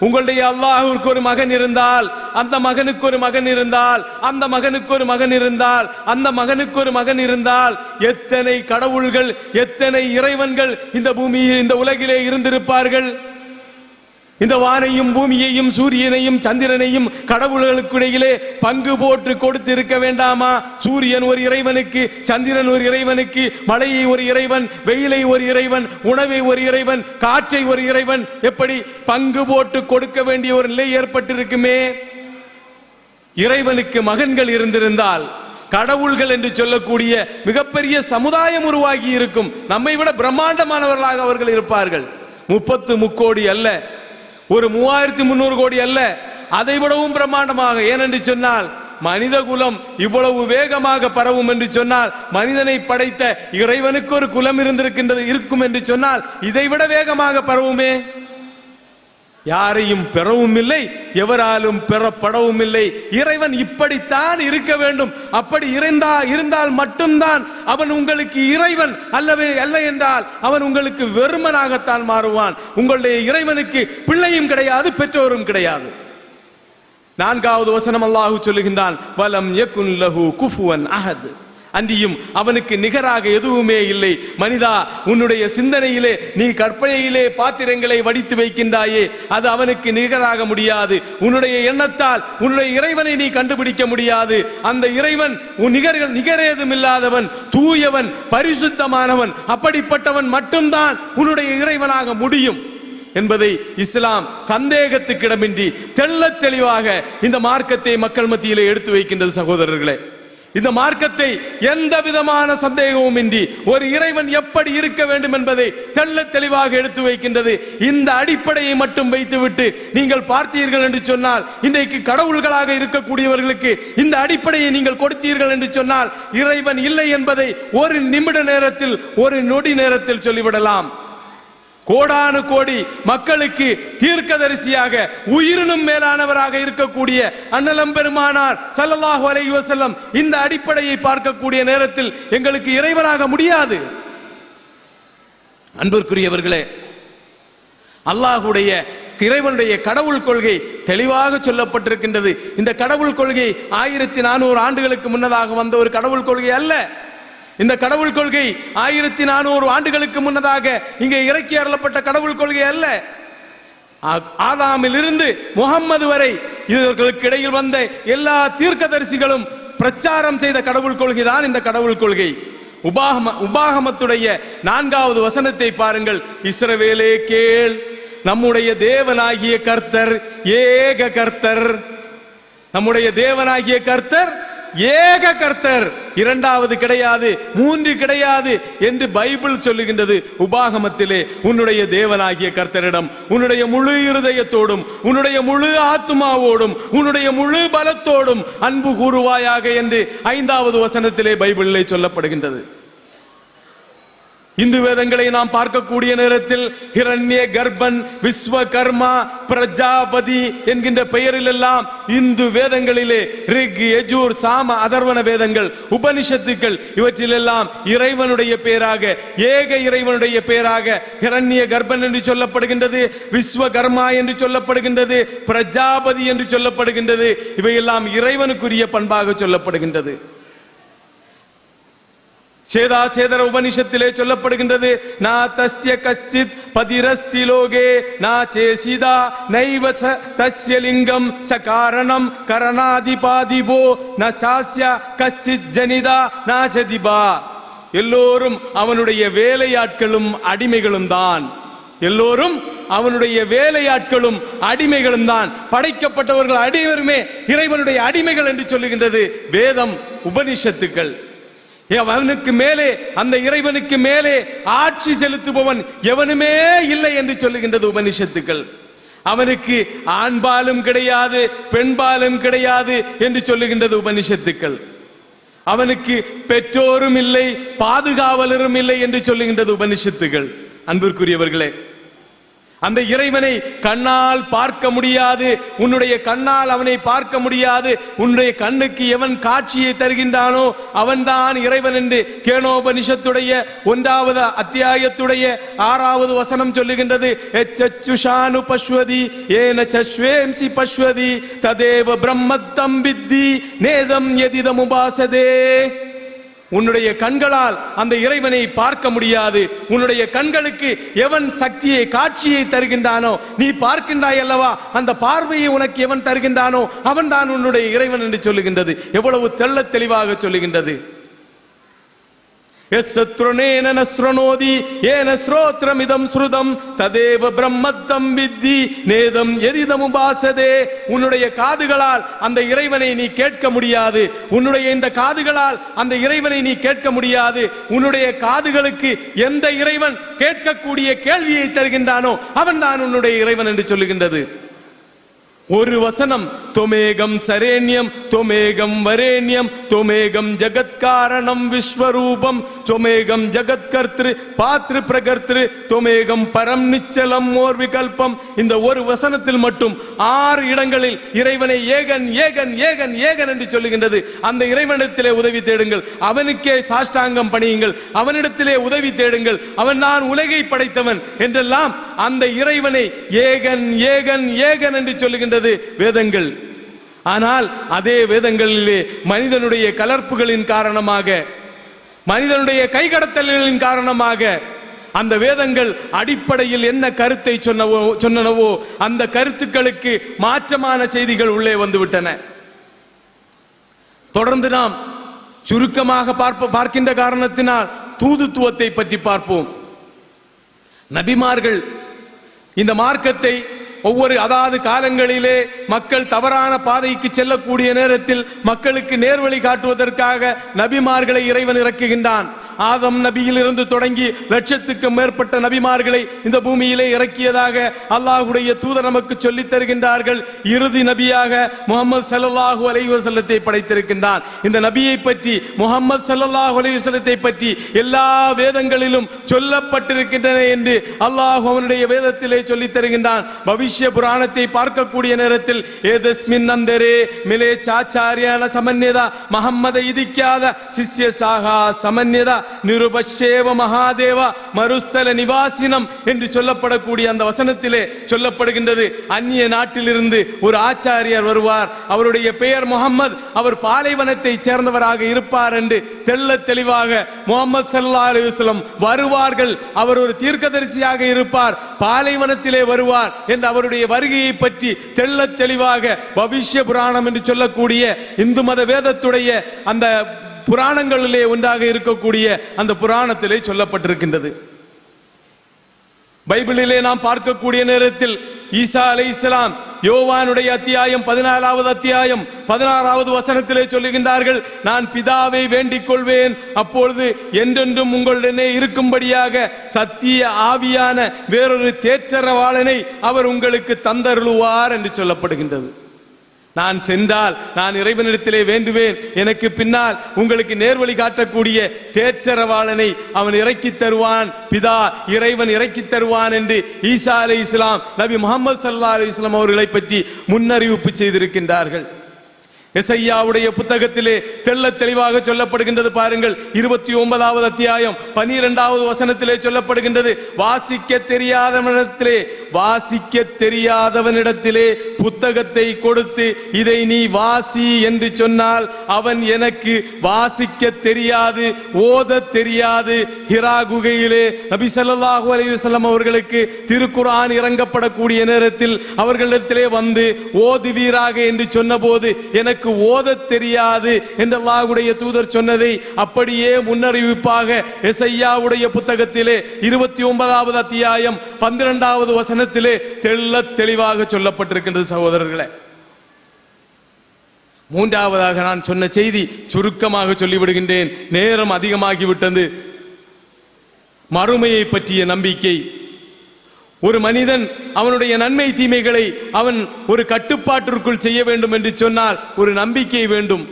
உங்களுடைய அல்லாஹ்விற்கு ஒரு மகன் இருந்தால், அந்த மகனுக்கு ஒரு மகன் இருந்தால், அந்த மகனுக்கு ஒரு மகன் இருந்தால், அந்த மகனுக்கு ஒரு மகன் இருந்தால், எத்தனை கடவுள்கள், எத்தனை இறைவன்கள் இந்த பூமியில், இந்த உலகிலே இருந்திருப்பார்கள். இந்த வானையும் பூமியையும் சூரியனையும் சந்திரனையும் கடவுள்களுக்கு இடையிலே பங்கு போட்டு கொடுத்து இருக்க வேண்டாமா? சூரியன் ஒரு இறைவனுக்கு, சந்திரன் ஒரு இறைவனுக்கு, மழையை ஒரு இறைவன், வெயிலை ஒரு இறைவன், உணவை ஒரு இறைவன், காற்றை ஒரு இறைவன், எப்படி பங்கு போட்டு கொடுக்க வேண்டிய ஒரு நிலை ஏற்பட்டிருக்குமே. இறைவனுக்கு மகன்கள் இருந்திருந்தால் கடவுள்கள் என்று சொல்லக்கூடிய மிகப்பெரிய சமுதாயம் உருவாகி இருக்கும். நம்மை விட பிரம்மாண்டமானவர்களாக அவர்கள் இருப்பார்கள். 33 கோடி அல்ல, ஒரு 3300 கோடி அல்ல, அதை விடவும் பிரம்மாண்டமாக. ஏனென்று சொன்னால் மனித குலம் இவ்வளவு வேகமாக பரவும் என்று சொன்னால், மனிதனை படைத்த இறைவனுக்கு ஒரு குலம் இருக்கும் என்று சொன்னால் இதைவிட வேகமாக பரவுமே. யாரையும் பெறவும் இல்லை, எவராலும் பெறப்படவும் இல்லை. இறைவன் இப்படித்தான் இருக்க வேண்டும். அப்படி இருந்தால் மட்டும்தான் அவன் உங்களுக்கு இறைவன். அல்ல என்றால் அவன் உங்களுக்கு வெறுமனாகத்தான் மாறுவான். உங்களுடைய இறைவனுக்கு பிள்ளையும் கிடையாது, பெற்றோரும் கிடையாது. 4வது வசனம் அல்லாஹ் சொல்லுகின்றான், வலம் யகுன் லஹு குஃபுவன் அஹத். அன்றியும் அவனுக்கு நிகராக எதுவுமே இல்லை. மனிதா, உன்னுடைய சிந்தனையிலே நீ கற்பனையிலே பாத்திரங்களை வடித்து வைக்கின்றாயே, அது அவனுக்கு நிகராக முடியாது. உன்னுடைய எண்ணத்தால் உன்னுடைய இறைவனை நீ கண்டுபிடிக்க முடியாது. அந்த இறைவன் நிகரேதும் இல்லாதவன், தூயவன், பரிசுத்தமானவன். அப்படிப்பட்டவன் மட்டும்தான் உன்னுடைய இறைவனாக முடியும். என்பதை இஸ்லாம் சந்தேகத்துக்கிடமின்றி தெள்ளத் தெளிவாக இந்த மார்க்கத்தை மக்கள் மத்தியிலே எடுத்து வைக்கின்றது. சகோதரர்களே, இந்த மார்க்கத்தை எந்த விதமான சந்தேகமும் இன்றி ஒரு இறைவன் எப்படி இருக்க வேண்டும் என்பதை தெள்ளத் தெளிவாக எடுத்து வைக்கின்றது. இந்த அடிப்படையை மட்டும் வைத்துவிட்டு நீங்கள் பார்த்தீர்கள் என்று சொன்னால், இன்றைக்கு கடவுள்களாக இருக்கக்கூடியவர்களுக்கு இந்த அடிப்படையை நீங்கள் கொடுத்தீர்கள் என்று சொன்னால், இறைவன் இல்லை என்பதை ஒரு நிமிட நேரத்தில், ஒரு நொடி நேரத்தில் சொல்லிவிடலாம். கோடானு கோடி மக்களுக்கு தீர்க்கதரிசியாக உயிரினும் மேலானவராக இருக்கக்கூடிய அண்ணலம் பெருமானார் ஸல்லல்லாஹு அலைஹி வஸல்லம் இந்த அடிப்படையை பார்க்கக்கூடிய நேரத்தில் எங்களுக்கு இறைவனாக முடியாது. அன்பிற்குரியவர்களே, அல்லாஹ்வுடைய இறைவனுடைய கடவுள் கொள்கை தெளிவாக சொல்லப்பட்டிருக்கின்றது. இந்த கடவுள் கொள்கை 1400 ஆண்டுகளுக்கு முன்னதாக வந்த ஒரு கடவுள் கொள்கை அல்ல. இந்த கடவுள் கொள்கை 1400 ஆண்டுகளுக்கு முன்னதாக இங்கே இறக்கி அருளப்பட்ட கடவுள் கொள்கை அல்ல. ஆதாமில் இருந்து முகம்மது வரை இவர்களுக்கு இடையில் வந்த எல்லா தீர்க்கதரிசிகளும் பிரச்சாரம் செய்த கடவுள் கொள்கை தான் இந்த கடவுள் கொள்கை. உபாகமத்துடைய 4வது வசனத்தை பாருங்கள். இஸ்ரவேலே கேள், நம்முடைய தேவனாகிய கர்த்தர் ஏக கர்த்தர். நம்முடைய தேவனாகிய கர்த்தர் ஏக கர்த்தர், இரண்டாவது கிடையாது, மூன்று கிடையாது என்று பைபிள் சொல்லுகின்றது. உபாகமத்திலே உன்னுடைய தேவனாகிய கர்த்தரிடம் உன்னுடைய முழு இருதயத்தோடும், உன்னுடைய முழு ஆத்துமாவோடும், உன்னுடைய முழு பலத்தோடும் அன்பு கூறுவாயாக என்று 5வது வசனத்திலே பைபிளிலே சொல்லப்படுகின்றது. இந்து வேதங்களை நாம் பார்க்கக்கூடிய நேரத்தில் ஹிரண்ய கர்ப்பன், விஸ்வகர்மா, பிரஜாபதி என்கின்ற பெயரில் எல்லாம் இந்து வேதங்களிலே ரிக், யஜூர், சாம, அதர்வன வேதங்கள், உபனிஷத்துக்கள் இவற்றிலெல்லாம் இறைவனுடைய பெயராக, ஏக இறைவனுடைய பெயராக ஹிரண்ய கர்ப்பன் என்று சொல்லப்படுகின்றது, விஸ்வகர்மா என்று சொல்லப்படுகின்றது, பிரஜாபதி என்று சொல்லப்படுகின்றது. இவையெல்லாம் இறைவனுக்குரிய பண்பாக சொல்லப்படுகின்றது. சேதர உபனிஷத்திலே சொல்லப்படுகின்றது, நா தஸ்ய கச்சித் பதிரஸ்தி லோகே நா சேசிதா நைவ தஸ்ய லிங்கம் ச காரணம் கரணாதிபாதிபோ ந சாஸ்ய கச்சித் ஜனிதா நா ஜதிபா. எல்லோரும் அவனுடைய வேலையாட்களும் அடிமைகளும் தான். எல்லோரும் அவனுடைய வேலையாட்களும் அடிமைகளும் தான். படைக்கப்பட்டவர்கள் அனைவருமே இறைவனுடைய அடிமைகள் என்று சொல்லுகின்றது வேதம், உபனிஷத்துக்கள். அவனுக்கு மேலே, அந்த இறைவனுக்கு மேலே ஆட்சி செலுத்துபவன் எவனுமே இல்லை என்று சொல்லுகின்றது உபனிஷத்துக்கள். அவனுக்கு ஆண்பாலும் கிடையாது, பெண்பாலும் கிடையாது என்று சொல்லுகின்றது உபனிஷத்துக்கள். அவனுக்கு பெற்றோரும் இல்லை, பாதுகாவலரும் இல்லை என்று சொல்லுகின்றது உபனிஷத்துகள். அன்பிற்குரியவர்களே, அந்த இறைவனை கண்ணால் பார்க்க முடியாது, உன்னுடைய கண்ணால் அவனை பார்க்க முடியாது. உன்னுடைய கண்ணுக்கு எவன் காட்சியை தருகின்றானோ அவன்தான் இறைவன் என்று கேனோபனிஷத்துடைய 1வது அத்தியாயத்துடைய 6வது வசனம் சொல்லுகின்றது. எச்சச்சுஷானு பஷ்வதி ஏன சஸ்வேம்சி பஷ்வதி ததேவ பிரம்மத்தம் வித்தி நேதம் யதிதம் உபாசதே. உன்னுடைய கண்களால் அந்த இறைவனை பார்க்க முடியாது. உன்னுடைய கண்களுக்கு எவன் சக்தியை, காட்சியை தருகின்றானோ, நீ பார்க்கின்றாய் அல்லவா, அந்த பார்வையை உனக்கு எவன் தருகின்றானோ அவன் தான் உன்னுடைய இறைவன் என்று சொல்லுகின்றது. எவ்வளவு தெள்ளத் தெளிவாக சொல்லுகின்றது. எத்சத்ருனேன நஸ்ரனோதி ஏன ஸ்ரோத்ரமிதம் ஸ்ருதம் ததேவ பிரம்மத்தம் வித்தி நேதம் யதிதம் உபாசதே. உன்னுடைய காதுகளால் அந்த இறைவனை நீ கேட்க முடியாது. உன்னுடைய இந்த காதுகளால் அந்த இறைவனை நீ கேட்க முடியாது. உன்னுடைய காதுகளுக்கு எந்த இறைவன் கேட்கக்கூடிய கேள்வியை தருகின்றானோ அவன் தான் உன்னுடைய இறைவன் என்று சொல்லுகின்றது. ஒரு வசனம், தொமேகம் சரேண்யம் தொமேகம் வரேண்யம் தொமேகம் ஜகத்காரணம் விஸ்வரூபம் தொமேகம் ஜகத்கர்த்திரு பாத்ரு பிரகர்த்திரு தொமேகம் பரம் நிச்சலம் ஓர் விகல்பம். இந்த ஒரு வசனத்தில் மட்டும் 6 இடங்களில் இறைவனை ஏகன் ஏகன் ஏகன் ஏகன் என்று சொல்லுகின்றது. அந்த இறைவனிடத்திலே உதவி தேடுங்கள், அவனுக்கே சாஷ்டாங்கம் பணியுங்கள், அவனிடத்திலே உதவி தேடுங்கள், அவன் தான் உலகை படைத்தவன் என்றெல்லாம் அந்த இறைவனை ஏகன் ஏகன் ஏகன் என்று சொல்லுகின்றது வேதங்கள். ஆனால் அதே வேதங்களிலே மனிதனுடைய கலர்ப்புகளின் காரணமாக, மனிதனுடைய கைகடத்தல்களின் காரணமாக அந்த வேதங்கள் அடிப்படையில் என்ன கருத்தை சொன்னனவோ அந்த கருத்துக்களுக்கு மாற்றமான செய்திகள் உள்ளே வந்துவிட்டன. தொடர்ந்து நாம் சுருக்கமாக பார்க்கின்ற காரணத்தினால் தூதுத்துவத்தை பற்றி பார்ப்போம். நபிமார்கள் இந்த மார்க்கத்தை அதாவது காலங்களிலே மக்கள் தவறான பாதைக்கு செல்லக்கூடிய நேரத்தில் மக்களுக்கு நேர்வழி காட்டுவதற்காக நபிமார்களை இறைவன் இறக்குகின்றான். ஆதம் நபியிலிருந்து தொடங்கி லட்சத்துக்கும் மேற்பட்ட நபிமார்களை இந்த பூமியிலே இறக்கியதாக அல்லாஹ்வுடைய தூதர் நமக்கு சொல்லித் தருகின்றார்கள். இறுதி நபியாக முஹம்மது ஸல்லல்லாஹு அலைஹி வஸல்லத்தை படைத்திருக்கின்றான். இந்த நபியை பற்றி, முஹம்மது ஸல்லல்லாஹு அலைஹி வஸல்லத்தை பற்றி எல்லா வேதங்களிலும் சொல்லப்பட்டிருக்கின்றன என்று அல்லாஹ் அவனுடைய வேதத்திலே சொல்லித் தருகின்றான். பவிஷ்ய புராணத்தை பார்க்கக்கூடிய நேரத்தில் ஏதஸ்மின் அந்தரே மிலே சாச்சாரியான சமன்யதா முஹம்மத இதிக்காத சிஷ்ய சாகா சமன்யதா நிருபஷேவ மகாதேவா மருஸ்தல நிவாசினம் என்று சொல்லப்படக்கூடிய அந்த வசனத்திலே சொல்லப்படுகின்றது. அந்நிய நாட்டிலிருந்து ஒரு ஆச்சாரியர் வருவார், அவருடைய பெயர் முஹம்மது, அவர் பாலைவனத்தை சேர்ந்தவராக இருப்பார் என்று தெள்ள தெளிவாக முஹம்மது ஸல்லல்லாஹு அலைஹி வஸல்லம் வருவார்கள். அவர் ஒரு தீர்க்கதரிசியாக இருப்பார், பாலைவனத்திலே வருவார் என்று அவருடைய வருகையை பற்றி தெள்ள தெளிவாக பவிஷ்ய புராணம் என்று சொல்லக்கூடிய இந்து மத வேதத்துடைய அந்த புராணங்களிலே ஒன்றாக இருக்கக்கூடிய அந்த புராணத்திலே சொல்லப்பட்டிருக்கின்றது. பைபிளிலே நாம் பார்க்கக்கூடிய நேரத்தில் ஈசா அலைஹிஸ்ஸலாம் யோவானுடைய அத்தியாயம் 14வது அத்தியாயம் 16வது வசனத்திலே சொல்லுகின்றார்கள், நான் பிதாவை வேண்டிக் கொள்வேன், அப்பொழுது என்றென்றும் உங்களுடனே இருக்கும்படியாக சத்திய ஆவியான வேறொரு தேற்றரவாளனை அவர் உங்களுக்கு தந்தருளுவார் என்று சொல்லப்படுகின்றது. நான் சென்றால் நான் இறைவனிடத்திலே வேண்டுவேன், எனக்கு பின்னால் உங்களுக்கு நேர்வழி காட்டக்கூடிய தேற்றரவாளனை அவன் இறக்கி தருவான், பிதா இறைவன் இறக்கி தருவான் என்று ஈசா அலைஹிஸ்ஸலாம் நபி முஹம்மது ஸல்லல்லாஹு அலைஹி வஸல்லம் அவர்களை பற்றி முன்னறிவிப்பு செய்திருக்கின்றார்கள். எசையாவுடைய புத்தகத்திலே தெள்ள தெளிவாக சொல்லப்படுகின்றது. பாருங்கள், 29வது அத்தியாயம் 12வது வசனத்திலே சொல்லப்படுகின்றது, வாசிக்க தெரியாதவனிடத்திலே புத்தகத்தை கொடுத்து இதை நீ வாசி என்று சொன்னால் அவன் எனக்கு வாசிக்க தெரியாது, ஓத தெரியாது. ஹிரா குகையிலே நபி ஸல்லல்லாஹு அலைஹி வஸல்லம் அவர்களுக்கு திருக்குர்ஆன் இறங்கப்படக்கூடிய நேரத்தில் அவர்களிடத்திலே வந்து ஓதுவீராக என்று சொன்னபோது எனக்கு ஓத தெரியாது என்று அல்லாஹ்வுடைய தூதர் சொன்னதை அப்படியே முன்னறிவிப்பாக எசையாவுடைய புத்தகத்திலே 29வது அத்தியாயம் 12வது வசனத்திலே தெள்ள தெளிவாக சொல்லப்பட்டிருக்கின்றது. சகோதரர்களே, மூன்றாவதாக நான் சொன்ன செய்தி சுருக்கமாக சொல்லிவிடுகின்றேன், நேரம் அதிகமாகிவிட்டது. மறுமையை பற்றிய நம்பிக்கை. ஒரு மனிதன் அவனுடைய நன்மை தீமைகளை அவன் ஒரு கட்டுப்பாட்டிற்குள் செய்ய வேண்டும் என்று சொன்னால் ஒரு நம்பிக்கை வேண்டும்.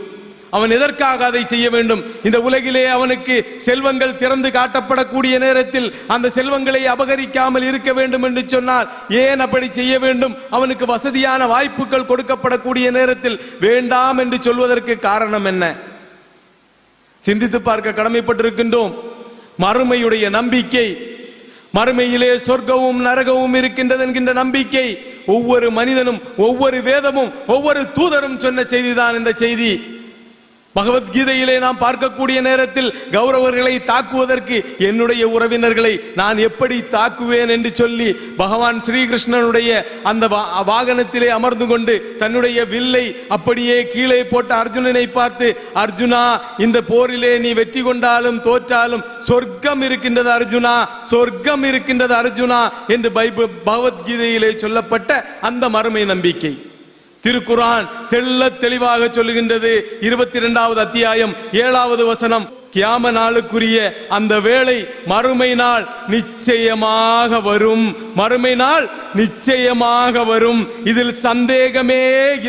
அவன் எதற்காக அதை செய்ய வேண்டும்? இந்த உலகிலே அவனுக்கு செல்வங்கள் திறந்து காட்டப்படக்கூடிய நேரத்தில் அந்த செல்வங்களை அபகரிக்காமல் இருக்க வேண்டும் என்று சொன்னால் ஏன் அப்படி செய்ய வேண்டும்? அவனுக்கு வசதியான வாய்ப்புகள் கொடுக்கப்படக்கூடிய நேரத்தில் வேண்டாம் என்று சொல்வதற்கு காரணம் என்ன? சிந்தித்து பார்க்க கடமைப்பட்டிருக்கின்றோம். மறுமையுடைய நம்பிக்கை, மறுமையிலே சொர்க்கமும் நரகமும் இருக்கின்றது என்கின்ற நம்பிக்கை ஒவ்வொரு மனிதனும், ஒவ்வொரு வேதமும், ஒவ்வொரு தூதரும் சொன்ன செய்திதான் இந்த செய்தி. பகவத்கீதையிலே நாம் பார்க்கக்கூடிய நேரத்தில் கௌரவர்களை தாக்குவதற்கு என்னுடைய உறவினர்களை நான் எப்படி தாக்குவேன் என்று சொல்லி பகவான் ஸ்ரீகிருஷ்ணனுடைய அந்த வாகனத்திலே அமர்ந்து கொண்டு தன்னுடைய வில்லை அப்படியே கீழே போட்ட அர்ஜுனனை பார்த்து, அர்ஜுனா, இந்த போரிலே நீ வெற்றி கொண்டாலும் தோற்றாலும் சொர்க்கம் இருக்கின்றது அர்ஜுனா, சொர்க்கம் இருக்கின்றது அர்ஜுனா என்று பகவத்கீதையிலே சொல்லப்பட்ட அந்த மறுமை நம்பிக்கை திருக்குர்ஆன் தெள்ள தெளிவாக சொல்லுகின்றது. 22வது அத்தியாயம் 7வது வசனம், கியாம நாளுக்குரிய அந்த வேளை மறுமை நாள் நிச்சயமாக வரும், மறுமை நாள் நிச்சயமாக வரும், இதில் சந்தேகமே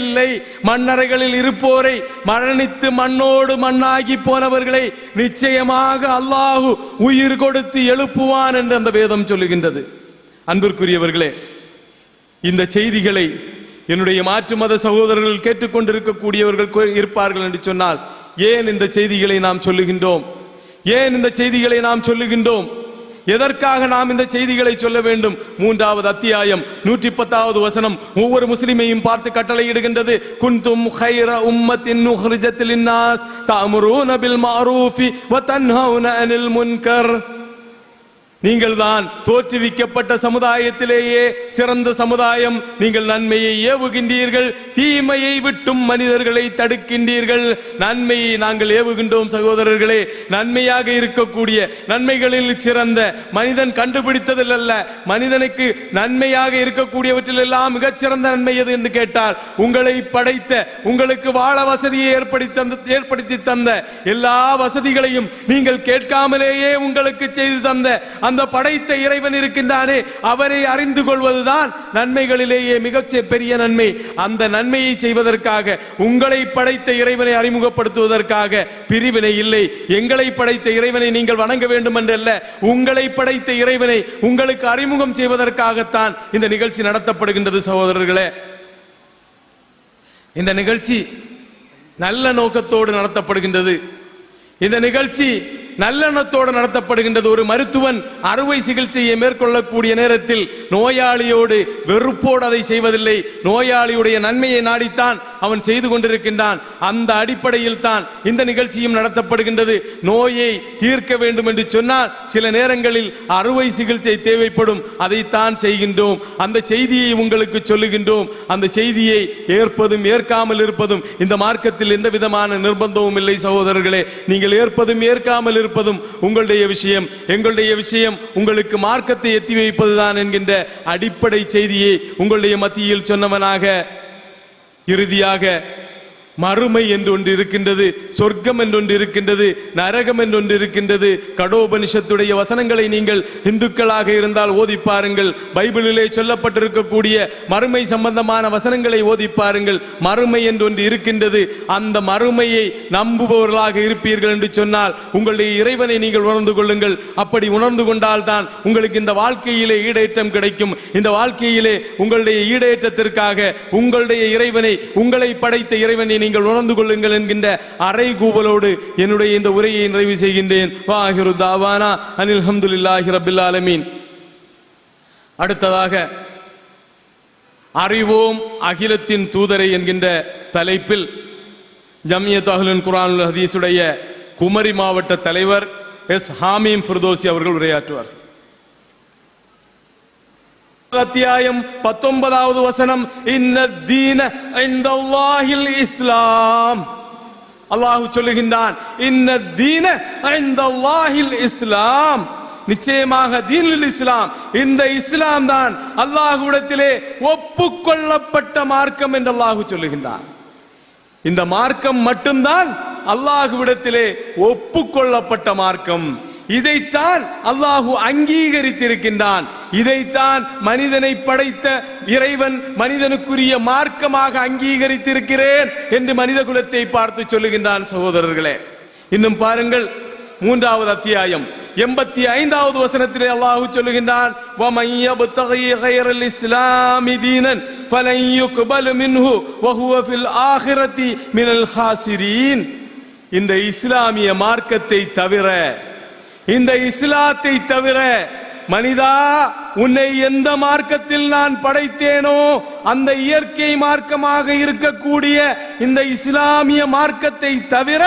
இல்லை. மண்ணறைகளில் இருப்போரை, மரணித்து மண்ணோடு மண்ணாகி போனவர்களை நிச்சயமாக அல்லாஹ் உயிர் கொடுத்து எழுப்புவான் என்று அந்த வேதம் சொல்லுகின்றது. அன்பிற்குரியவர்களே, இந்த செய்திகளை என்னுடைய மாற்று மத சகோதரர்கள் கேட்டுக்கொண்டிருக்கக்கூடியவர்கள் இருப்பார்கள் என்று சொன்னால் ஏன் இந்த செய்திகளை நாம் சொல்லுகின்றோம்? ஏன் இந்த செய்திகளை நாம் சொல்லுகின்றோம்? எதற்காக நாம் இந்த செய்திகளை சொல்ல வேண்டும்? 3வது அத்தியாயம் 110வது வசனம் ஒவ்வொரு முஸ்லிமையும் பார்த்து கட்டளையிடுகின்றது. குன்தும் கைர உம்மத்தின் உஹ்ரிஜத் லின்னாஸ் தஅமுரூன பில் மஅரூஃபி வ தன்ஹவுன அனில் முன்கர். நீங்கள் தான் தோற்றுவிக்கப்பட்ட சமுதாயத்திலேயே சிறந்த சமுதாயம். நீங்கள் நன்மையை ஏவுகின்றீர்கள், தீமையை விட்டும் மனிதர்களை தடுக்கின்றீர்கள். நன்மையை நாங்கள் ஏவுகின்றோம் சகோதரர்களே. நன்மையாக இருக்கக்கூடிய நன்மைகளில் சிறந்த மனிதன் கண்டுபிடித்ததில் அல்ல, மனிதனுக்கு நன்மையாக இருக்கக்கூடியவற்றில் எல்லாம் மிகச்சிறந்த நன்மை எது என்று கேட்டால், உங்களை படைத்த, உங்களுக்கு வாழ வசதியை ஏற்படுத்தி தந்த, எல்லா வசதிகளையும் நீங்கள் கேட்காமலேயே உங்களுக்கு செய்து தந்த அந்த படைத்த இறைவன் இருக்கின்றானே, அவரை அறிந்து கொள்வதுதான் நன்மைகளிலேயே மிகச் பெரிய நன்மை. அந்த நன்மையை செய்வதற்காக, உங்களை படைத்த இறைவனை அறிமுகப்படுத்துவதற்காக பிரிவினை இல்லை. எங்களை படைத்த இறைவனை நீங்கள் வணங்க வேண்டும் என்றல்ல, உங்களை படைத்த இறைவனை உங்களுக்கு அறிமுகம் செய்வதற்காகத்தான் இந்த நிகழ்ச்சி நடத்தப்படுகின்றது சகோதரர்களே. இந்த நிகழ்ச்சி நல்ல நோக்கத்தோடு நடத்தப்படுகின்றது. இந்த நிகழ்ச்சி நல்லெண்ணத்தோடு நடத்தப்படுகின்றது. ஒரு மருத்துவன் அறுவை சிகிச்சையை மேற்கொள்ளக்கூடிய நேரத்தில் நோயாளியோடு வெறுப்போடு அதை செய்வதில்லை, நோயாளியுடைய நன்மையை நாடித்தான் அவன் செய்து கொண்டிருக்கின்றான். அந்த அடிப்படையில் தான் இந்த நிகழ்ச்சியும் நடத்தப்படுகின்றது. நோயை தீர்க்க வேண்டும் என்று சொன்னால் சில நேரங்களில் அறுவை சிகிச்சை தேவைப்படும், அதைத்தான் செய்கின்றோம். அந்த செய்தியை உங்களுக்கு சொல்லுகின்றோம். அந்த செய்தியை ஏற்பதும் ஏற்காமல் இருப்பதும் இந்த மார்க்கத்தில் எந்த விதமான நிர்பந்தமும் இல்லை சகோதரர்களே. நீங்கள் ஏற்பதும் ஏற்காமல் இருப்பதும் உங்களுடைய விஷயம். எங்களுடைய விஷயம் உங்களுக்கு மார்க்கத்தை எத்தி வைப்பதுதான் என்கின்ற அடிப்படை செய்தியை உங்களுடைய மத்தியில் சொன்னவனாக, இறுதியாக மறுமை என்று ஒன்று இருக்கின்றது, சொர்க்கம் என்று ஒன்று இருக்கின்றது, நரகம் என்று ஒன்று இருக்கின்றது. கடோபனிஷத்துடைய வசனங்களை நீங்கள் இந்துக்களாக இருந்தால் ஓதிப்பாருங்கள். பைபிளிலே சொல்லப்பட்டிருக்கக்கூடிய மறுமை சம்பந்தமான வசனங்களை ஓதிப்பாருங்கள். மறுமை என்று ஒன்று இருக்கின்றது. அந்த மறுமையை நம்புபவர்களாக இருப்பீர்கள் என்று சொன்னால் உங்களுடைய இறைவனை நீங்கள் உணர்ந்து கொள்ளுங்கள். அப்படி உணர்ந்து கொண்டால் தான் உங்களுக்கு இந்த வாழ்க்கையிலே ஈடேற்றம் கிடைக்கும். இந்த வாழ்க்கையிலே உங்களுடைய ஈடேற்றத்திற்காக உங்களுடைய இறைவனை, உங்களை படைத்த இறைவனை நீங்கள் உணர்ந்து கொள்ளுங்கள் என்கின்ற அறைகூவலோடு என்னுடைய இந்த உரையை நிறைவு செய்கின்றேன். வாஹிரு தாவானா அனில் ஹம்துலில்லாஹி ரப்பில் ஆலமீன். அடுத்ததாக அறிவோம் அகிலத்தின் தூதரை என்கின்ற தலைப்பில் ஜம்மியத் அஹ்லுல் குர்ஆன் வல் ஹதீஸுடைய குமரி மாவட்ட தலைவர் எஸ் ஹாமீம் ஃபிர்தோசி அவர்கள் உரையாற்றுவார். அத்தியாயம் 19வது வசனம், இன்னத்தீன இன்தல்லாஹில் இஸ்லாம். அல்லாஹ் சொல்லுகின்றான், இன்னத்தீன இன்தல்லாஹில் இஸ்லாம். நிச்சயமாக தீனுல் இஸ்லாம், இந்த இஸ்லாம் தான் அல்லாஹ்விடத்திலே ஒப்புக்கொள்ளப்பட்ட மார்க்கம் என்று அல்லாஹ் சொல்லுகின்றான். இந்த மார்க்கம் மட்டும்தான் அல்லாஹ்விடத்திலே ஒப்புக்கொள்ளப்பட்ட மார்க்கம். இதைத்தான் அல்லாஹு அங்கீகரித்திருக்கின்றான். இதைத்தான் மனிதனை படைத்த இறைவன் மனிதனுக்குரிய மார்க்கமாக அங்கீகரித்திருக்கிறேன் என்று மனித குலத்தை பார்த்து சொல்லுகின்றான். சகோதரர்களே, இன்னும் பாருங்கள், 3வது அத்தியாயம் 85வது வசனத்திலே அல்லாஹ் சொல்லுகின்றான், வமன் யப்தகி கைரல் இஸ்லாமி தீனன் ஃபலன் யுக்பல் மின்ஹு வஹுவ ஃபில் ஆகிரத்தி மினல் ஹாசிரீன். இந்த இஸ்லாமிய மார்க்கத்தை தவிர, இந்த இஸ்லாத்தை தவிர மனிதா, உன்னை எந்த மார்க்கத்தில் நான் படைத்தேனோ அந்த இயற்கை மார்க்கமாக இருக்கக்கூடிய இந்த இஸ்லாமிய மார்க்கத்தை தவிர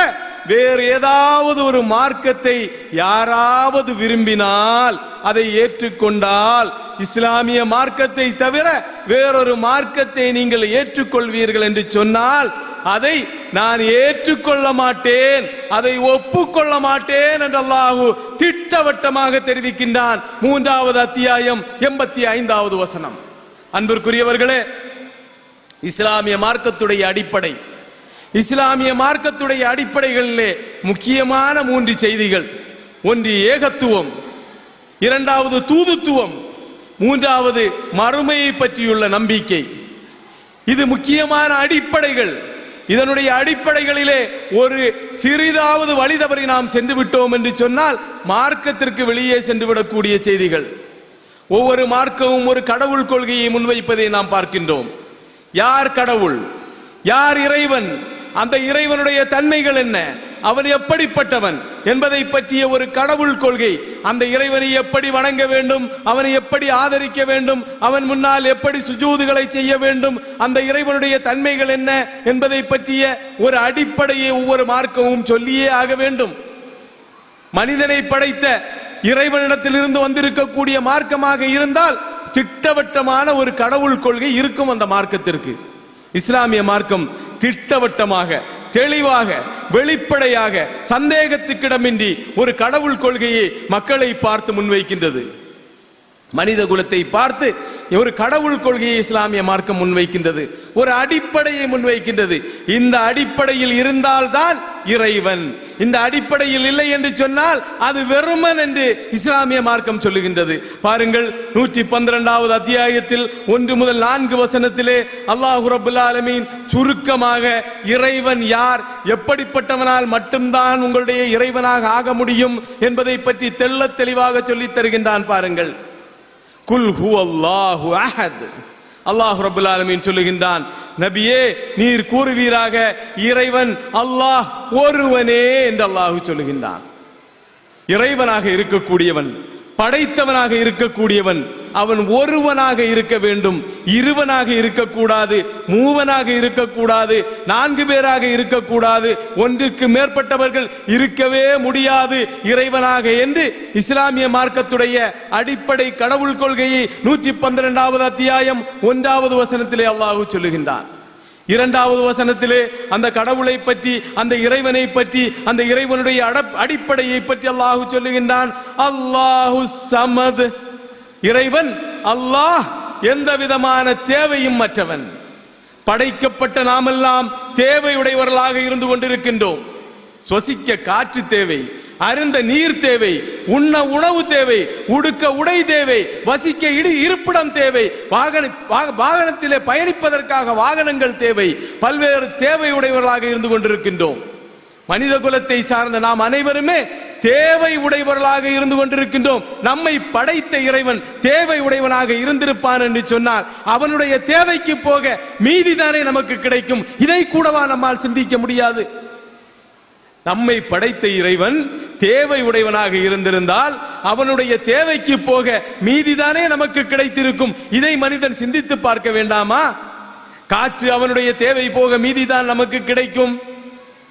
வேறு ஏதாவது ஒரு மார்க்கத்தை யாராவது விரும்பினால், அதை ஏற்றுக்கொண்டால், இஸ்லாமிய மார்க்கத்தை தவிர வேறொரு மார்க்கத்தை நீங்கள் ஏற்றுக்கொள்வீர்கள் என்று சொன்னால் அதை நான் ஏற்றுக்கொள்ள மாட்டேன், அதை ஒப்புக்கொள்ள மாட்டேன் என்று அல்லாஹ் திட்டவட்டமாக தெரிவிக்கின்றான். 3வது அத்தியாயம் 85வது வசனம். அன்பிற்குரியவர்களே, இஸ்லாமிய மார்க்கத்துடைய அடிப்படை, இஸ்லாமிய மார்க்கத்துடைய அடிப்படைகளிலே முக்கியமான 3 செய்திகள். ஒன்று ஏகத்துவம், 2வது தூதுத்துவம், 3வது மறுமையை பற்றியுள்ள நம்பிக்கை. இது முக்கியமான அடிப்படைகள். இதனுடைய அடிப்படைகளிலே ஒரு சிறிதாவது வழி தவறி நாம் சென்று விட்டோம் என்று சொன்னால் மார்க்கத்திற்கு வெளியே சென்று விடக்கூடிய செய்திகள். ஒவ்வொரு மார்க்கமும் ஒரு கடவுள் கொள்கையை முன்வைப்பதை நாம் பார்க்கின்றோம். யார் கடவுள், யார் இறைவன், அந்த இறைவனுடைய தன்மைகள் என்ன, அவன் எப்படிப்பட்டவன் என்பதை பற்றிய ஒரு கடவுள் கொள்கை. அந்த இறைவனை எப்படி வணங்க வேண்டும், அவனை எப்படி ஆதரிக்க வேண்டும், அவன் முன்னால் எப்படி சுஜூதுகளை செய்ய வேண்டும், அந்த இறைவனுடைய தன்மைகள் என்ன என்பதை பற்றிய ஒரு அடிப்படையை ஒவ்வொரு மார்க்கமும் சொல்லியே ஆக வேண்டும். மனிதனை படைத்த இறைவனிடத்திலிருந்து வந்திருக்கக்கூடிய மார்க்கமாக இருந்தால் திட்டவட்டமான ஒரு கடவுள் கொள்கை இருக்கும் அந்த மார்க்கத்திற்கு. இஸ்லாமிய மார்க்கம் திட்டவட்டமாக, தெளிவாக, வெளிப்படையாக, சந்தேகத்துக்கிடமின்றி ஒரு கடவுள் கொள்கையை மக்களை பார்த்து முன்வைக்கின்றது. மனித குலத்தை பார்த்து ஒரு கடவுள் கொள்கையை இஸ்லாமிய மார்க்கம் முன்வைக்கின்றது, ஒரு அடிப்படையை முன்வைக்கின்றது. இந்த அடிப்படையில் இருந்தால்தான் இறைவன், இந்த அடிப்படையில் இல்லை என்று சொன்னால் அது வெறுமன் என்று இஸ்லாமிய மார்க்கம் சொல்லுகின்றது. பாருங்கள், 112வது அத்தியாயத்தில் 1 முதல் 4 வசனத்திலே அல்லாஹ் ரப்பல் ஆலமீன் சுருக்கமாக இறைவன் யார், எப்படிப்பட்டவனால் மட்டும்தான் உங்களுடைய இறைவனாக ஆக முடியும் என்பதை பற்றி தெள்ளத் தெளிவாக சொல்லித் தருகின்றான். பாருங்கள், குல் ஹுவல்லாஹு அஹத். அல்லாஹ் ரப்பல் ஆலமீன் சொல்லுகின்றான், நபியே நீர் கூறுவீராக இறைவன் அல்லாஹ் ஒருவனே என்று அல்லாஹ் சொல்லுகின்றான். இறைவனாக இருக்கக்கூடியவன், படைத்தவனாக இருக்கக்கூடியவன் அவன் ஒருவனாக இருக்க வேண்டும், இருவனாக இருக்கக்கூடாது, மூவனாக இருக்கக்கூடாது, 4 பேராக இருக்கக்கூடாது, ஒன்றுக்கு மேற்பட்டவர்கள் இருக்கவே முடியாது இறைவனாக என்று இஸ்லாமிய மார்க்கத்துடைய அடிப்படை கடவுள் கொள்கையை 112வது அத்தியாயம் 1வது வசனத்திலே அல்லாஹ் சொல்லுகின்றான். 2வது வசனத்திலே அந்த கடவுளை பற்றி, அந்த இறைவனை பற்றி, அந்த இறைவனுடைய அடிப்படையை பற்றி அல்லாஹ் சொல்லுகின்றான். அல்லாஹு ஸமத், இறைவன் அல்லாஹ் எந்த விதமான தேவையும் மற்றவன். படைக்கப்பட்ட நாமெல்லாம் தேவையுடையவர்களாக இருந்து கொண்டிருக்கின்றோம். சுவாசிக்க காற்று தேவை, அருந்த நீர் தேவை, உண்ண உணவு தேவை, உடுக்க உடை தேவை, வசிக்க இருப்பிடம் தேவை, வாகனத்திலே பயணிப்பதற்காக வாகனங்கள் தேவை, பல்வேறு தேவையுடையவர்களாக இருந்து கொண்டிருக்கின்றோம். மனித குலத்தை சார்ந்த நாம் அனைவருமே தேவை உடையவர்களாக இருந்து கொண்டிருக்கின்றோம். நம்மை படைத்த இறைவன் தேவை உடையவனாக இருந்திருப்பான் என்று சொன்னால் அவனுடைய தேவைக்கு போக மீதிதானே நமக்கு கிடைக்கும். இதை கூடவா நம்மால் சிந்திக்க முடியாது? நம்மை படைத்த இறைவன் தேவை உடையவனாக இருந்திருந்தால் அவனுடைய தேவைக்கு போக மீதிதானே நமக்கு கிடைத்திருக்கும். இதை மனிதன் சிந்தித்து பார்க்க வேண்டாமா? காற்று அவனுடைய தேவை போக மீதிதான் நமக்கு கிடைக்கும்.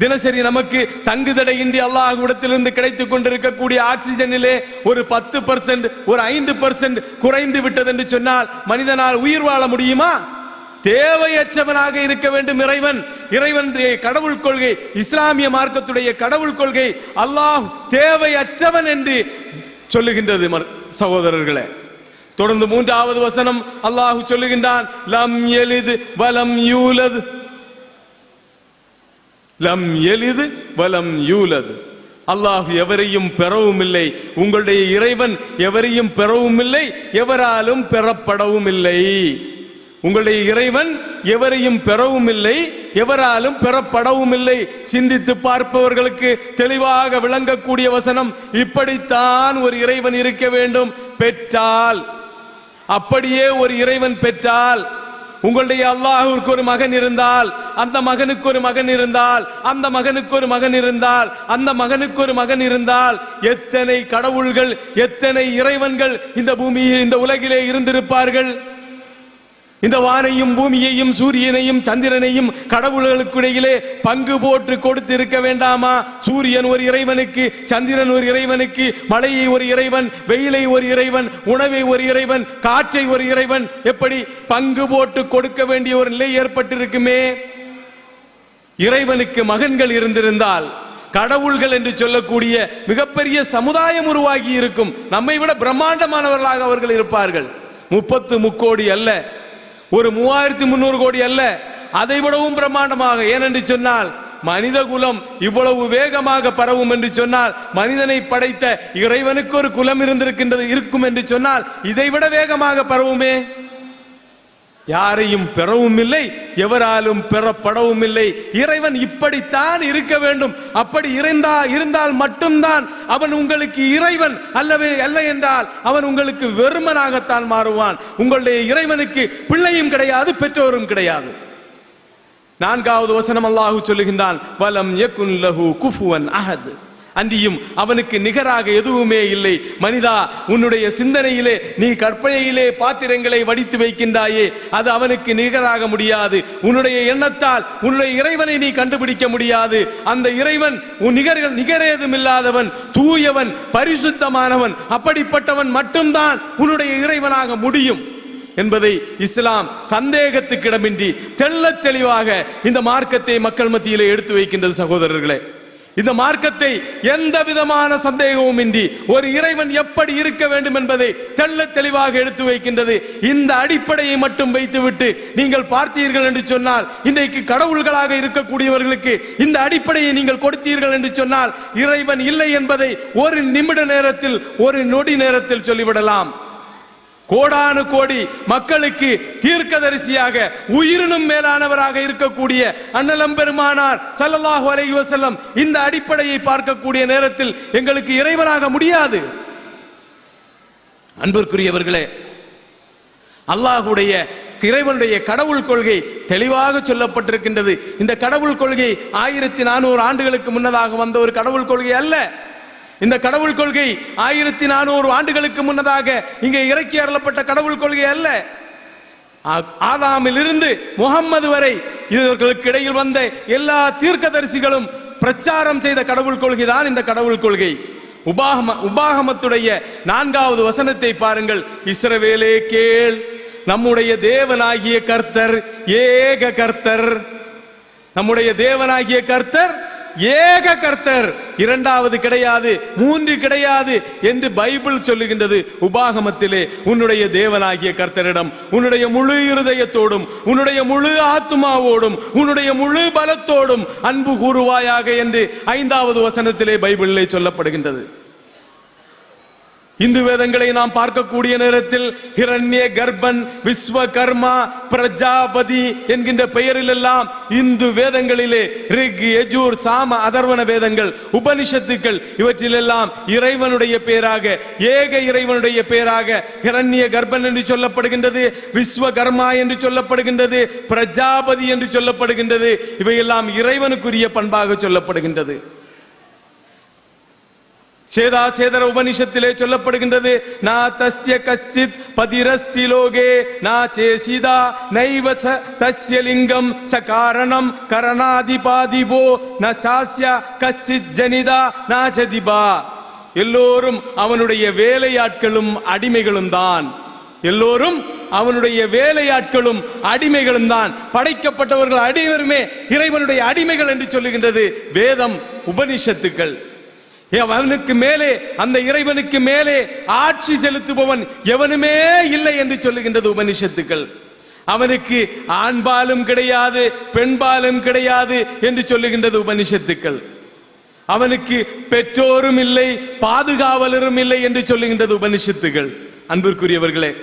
தினசரி நமக்கு தங்குதடையின்றி அல்லாஹ்விடத்திலிருந்து கிடைத்துக் கொண்டிருக்கக்கூடிய ஆக்சிஜனிலே ஒரு 10%, ஒரு 5% குறைந்து விட்டது என்று சொன்னால் மனிதனால் உயிர் வாழ முடியுமா? தேவையற்றவனாக இருக்க வேண்டும் இறைவன். இறைவனுடைய கடவுள் கொள்கை, இஸ்லாமிய மார்க்கத்துடைய கடவுள் கொள்கை அல்லாஹ் தேவையற்றவன் என்று சொல்லுகின்றது. சகோதரர்களே, தொடர்ந்து 3வது வசனம் அல்லாஹ் சொல்லுகின்றான், லம் யலித் வலம் யூலத், லம் யலித் வலம் யூலத். அல்லாஹ் எவரையும் பெறவும் இல்லை, உங்களுடைய இறைவன் எவரையும் பெறவும் இல்லை, எவராலும் பெறப்படவும் இல்லை. உங்களுடைய இறைவன் எவரையும் பெறவும் இல்லை, எவராலும் பெறப்படவும் இல்லை. சிந்தித்து பார்ப்பவர்களுக்கு தெளிவாக விளங்கக்கூடிய வசனம். இப்படித்தான் ஒரு இறைவன் இருக்க வேண்டும். பெற்றால், அப்படியே ஒரு இறைவன் பெற்றால், உங்களுடைய அல்லாஹ்விற்கு ஒரு மகன் இருந்தால், அந்த மகனுக்கு ஒரு மகன் இருந்தால், அந்த மகனுக்கு ஒரு மகன் இருந்தால், அந்த மகனுக்கு ஒரு மகன் இருந்தால், எத்தனை கடவுள்கள், எத்தனை இறைவன்கள் இந்த பூமியில், இந்த உலகிலே இருந்திருப்பார்கள். இந்த வானையும் பூமியையும் சூரியனையும் சந்திரனையும் கடவுள்களுக்கு இடையிலே பங்கு போட்டு கொடுத்து இருக்க வேண்டாமா? சூரியன் ஒரு இறைவனுக்கு, சந்திரன் ஒரு இறைவனுக்கு, மழையை ஒரு இறைவன், வெயிலை ஒரு இறைவன், உணவை ஒரு இறைவன், காற்றை ஒரு இறைவன், எப்படி பங்கு போட்டு கொடுக்க வேண்டிய ஒரு நிலை ஏற்பட்டிருக்குமே. இறைவனுக்கு மகன்கள் இருந்திருந்தால் கடவுள்கள் என்று சொல்லக்கூடிய மிகப்பெரிய சமுதாயம் உருவாகி இருக்கும். நம்மை விட பிரம்மாண்டமானவர்களாக அவர்கள் இருப்பார்கள். 33 கோடி அல்ல, ஒரு 3300 கோடி அல்ல, அதை விடவும் பிரம்மாண்டமாக. ஏனென்று சொன்னால் மனித குலம் இவ்வளவு வேகமாக பரவும் என்று சொன்னால், மனிதனை படைத்த இறைவனுக்கு ஒரு குலம் இருந்திருக்கின்றது இருக்கும் என்று சொன்னால் இதைவிட வேகமாக பரவுமே. யாரையும் பெறவும் இல்லை, எவராலும் பெறப்படவும் இல்லை. இறைவன் இப்படித்தான் இருக்க வேண்டும். அப்படி இருந்தால் மட்டும்தான் அவன் உங்களுக்கு இறைவன். அல்ல என்றால் அவன் உங்களுக்கு வெறுமனாகத்தான் மாறுவான். உங்களுடைய இறைவனுக்கு பிள்ளையும் கிடையாது, பெற்றோரும் கிடையாது. 4வது வசனம் அல்லாஹ் சொல்லுகின்றான், வலம் யகுன் லஹு குஃபுவன் அஹத். அன்றியும் அவனுக்கு நிகராக எதுவுமே இல்லை. மனிதா, உன்னுடைய சிந்தனையிலே நீ கற்பனையிலே பாத்திரங்களை வடித்து வைக்கின்றாயே, அது அவனுக்கு நிகராக முடியாது. உன்னுடைய எண்ணத்தால் உன்னுடைய இறைவனை நீ கண்டுபிடிக்க முடியாது. அந்த இறைவன் நிகரேதும் இல்லாதவன், தூயவன், பரிசுத்தமானவன். அப்படிப்பட்டவன் மட்டும்தான் உன்னுடைய இறைவனாக முடியும் என்பதை இஸ்லாம் சந்தேகத்துக்கிடமின்றி தெள்ளத் தெளிவாக இந்த மார்க்கத்தை மக்கள் மத்தியிலே எடுத்து வைக்கின்றது. சகோதரர்களே, இந்த மார்க்கத்தை எந்த விதமான சந்தேகமும் இன்றி ஒரு இறைவன் எப்படி இருக்க வேண்டும் என்பதை தெள்ளத் தெளிவாக எடுத்து வைக்கின்றது. இந்த அடிப்படையை மட்டும் வைத்துவிட்டு நீங்கள் பார்த்தீர்கள் என்று சொன்னால், இன்றைக்கு கடவுள்களாக இருக்கக்கூடியவர்களுக்கு இந்த அடிப்படையை நீங்கள் கொடுத்தீர்கள் என்று சொன்னால், இறைவன் இல்லை என்பதை ஒரு நிமிட நேரத்தில், ஒரு நொடி நேரத்தில் சொல்லிவிடலாம். கோடானு கோடி மக்களுக்கு தீர்க்கதரிசியாக, உயிரினும் மேலானவராக இருக்கக்கூடிய அண்ணலம் பெருமானார் ஸல்லல்லாஹு அலைஹி வஸல்லம் இந்த அடிப்படையை பார்க்கக்கூடிய நேரத்தில் எங்களுக்கு இறைவனாக முடியாது. அன்பிற்குரியவர்களே, அல்லாஹ்வுடைய இறைவனுடைய கடவுள் கொள்கை தெளிவாக சொல்லப்பட்டிருக்கின்றது. இந்த கடவுள் கொள்கை 1400 ஆண்டுகளுக்கு முன்னதாக வந்த ஒரு கடவுள் கொள்கை அல்ல. இந்த கடவுள் கொள்கை 1400 ஆண்டுகளுக்கு முன்னதாக இங்கே இறக்கி அருளப்பட்ட கடவுள் கொள்கை அல்ல. ஆதாமில் இருந்து முகம்மது வரை இவர்களுக்கு இடையில் வந்த எல்லா தீர்க்கதரிசிகளும் பிரச்சாரம் செய்த கடவுள் கொள்கை தான் இந்த கடவுள் கொள்கை. உபாகமத்துடைய 4வது வசனத்தை பாருங்கள். இஸ்ரவேலே கேள், நம்முடைய தேவனாகிய கர்த்தர் ஏக கர்த்தர். நம்முடைய தேவனாகிய கர்த்தர் ஏக கர்த்தர், இரண்டாவது கிடையாது, மூன்று கிடையாது என்று பைபிள் சொல்லுகின்றது. உபாகமத்திலே உன்னுடைய தேவனாகிய கர்த்தரிடம் உன்னுடைய முழு இருதயத்தோடும், உன்னுடைய முழு ஆத்துமாவோடும், உன்னுடைய முழு பலத்தோடும் அன்பு கூறுவாயாக என்று 5வது வசனத்திலே பைபிளிலே சொல்லப்படுகின்றது. இந்து வேதங்களை நாம் பார்க்கக்கூடிய நேரத்தில் ஹிரண்ய கர்ப்பன், விஸ்வகர்மா, பிரஜாபதி என்கின்ற பெயரில் எல்லாம் இந்து வேதங்களிலே ரிக், யஜூர், சாம, அதர்வன வேதங்கள், உபனிஷத்துக்கள் இவற்றிலெல்லாம் இறைவனுடைய பெயராக, ஏக இறைவனுடைய பெயராக ஹிரண்ய கர்ப்பன் என்று சொல்லப்படுகின்றது, விஸ்வகர்மா என்று சொல்லப்படுகின்றது, பிரஜாபதி என்று சொல்லப்படுகின்றது. இவையெல்லாம் இறைவனுக்குரிய பண்பாக சொல்லப்படுகின்றது. சேதர உபனிஷத்திலே சொல்லப்படுகின்றது, நா தஸ்ய கச்சித் பதிரஸ்தி லோகே நா சேசிதா நைவ தஸ்ய லிங்கம் ச காரணம் கரணாதிபாதிபோ ந சாஸ்ய கச்சித் ஜனிதா நா ஜதிபா. எல்லோரும் அவனுடைய வேலையாட்களும் அடிமைகளும் தான். எல்லோரும் அவனுடைய வேலையாட்களும் அடிமைகளும் தான். படைக்கப்பட்டவர்கள் அனைவருமே இறைவனுடைய அடிமைகள் என்று சொல்லுகின்றது வேதம், உபனிஷத்துக்கள். அவனுக்கு மேலே, அந்த இறைவனுக்கு மேலே ஆட்சி செலுத்துபவன் எவனுமே இல்லை என்று சொல்லுகின்றது உபனிஷத்துக்கள். அவனுக்கு ஆண்பாலும் கிடையாது, பெண்பாலும் கிடையாது என்று சொல்லுகின்றது உபனிஷத்துக்கள். அவனுக்கு பெற்றோரும் இல்லை, பாதுகாவலரும் இல்லை என்று சொல்லுகின்றது உபனிஷத்துகள். அன்பிற்குரியவர்களே,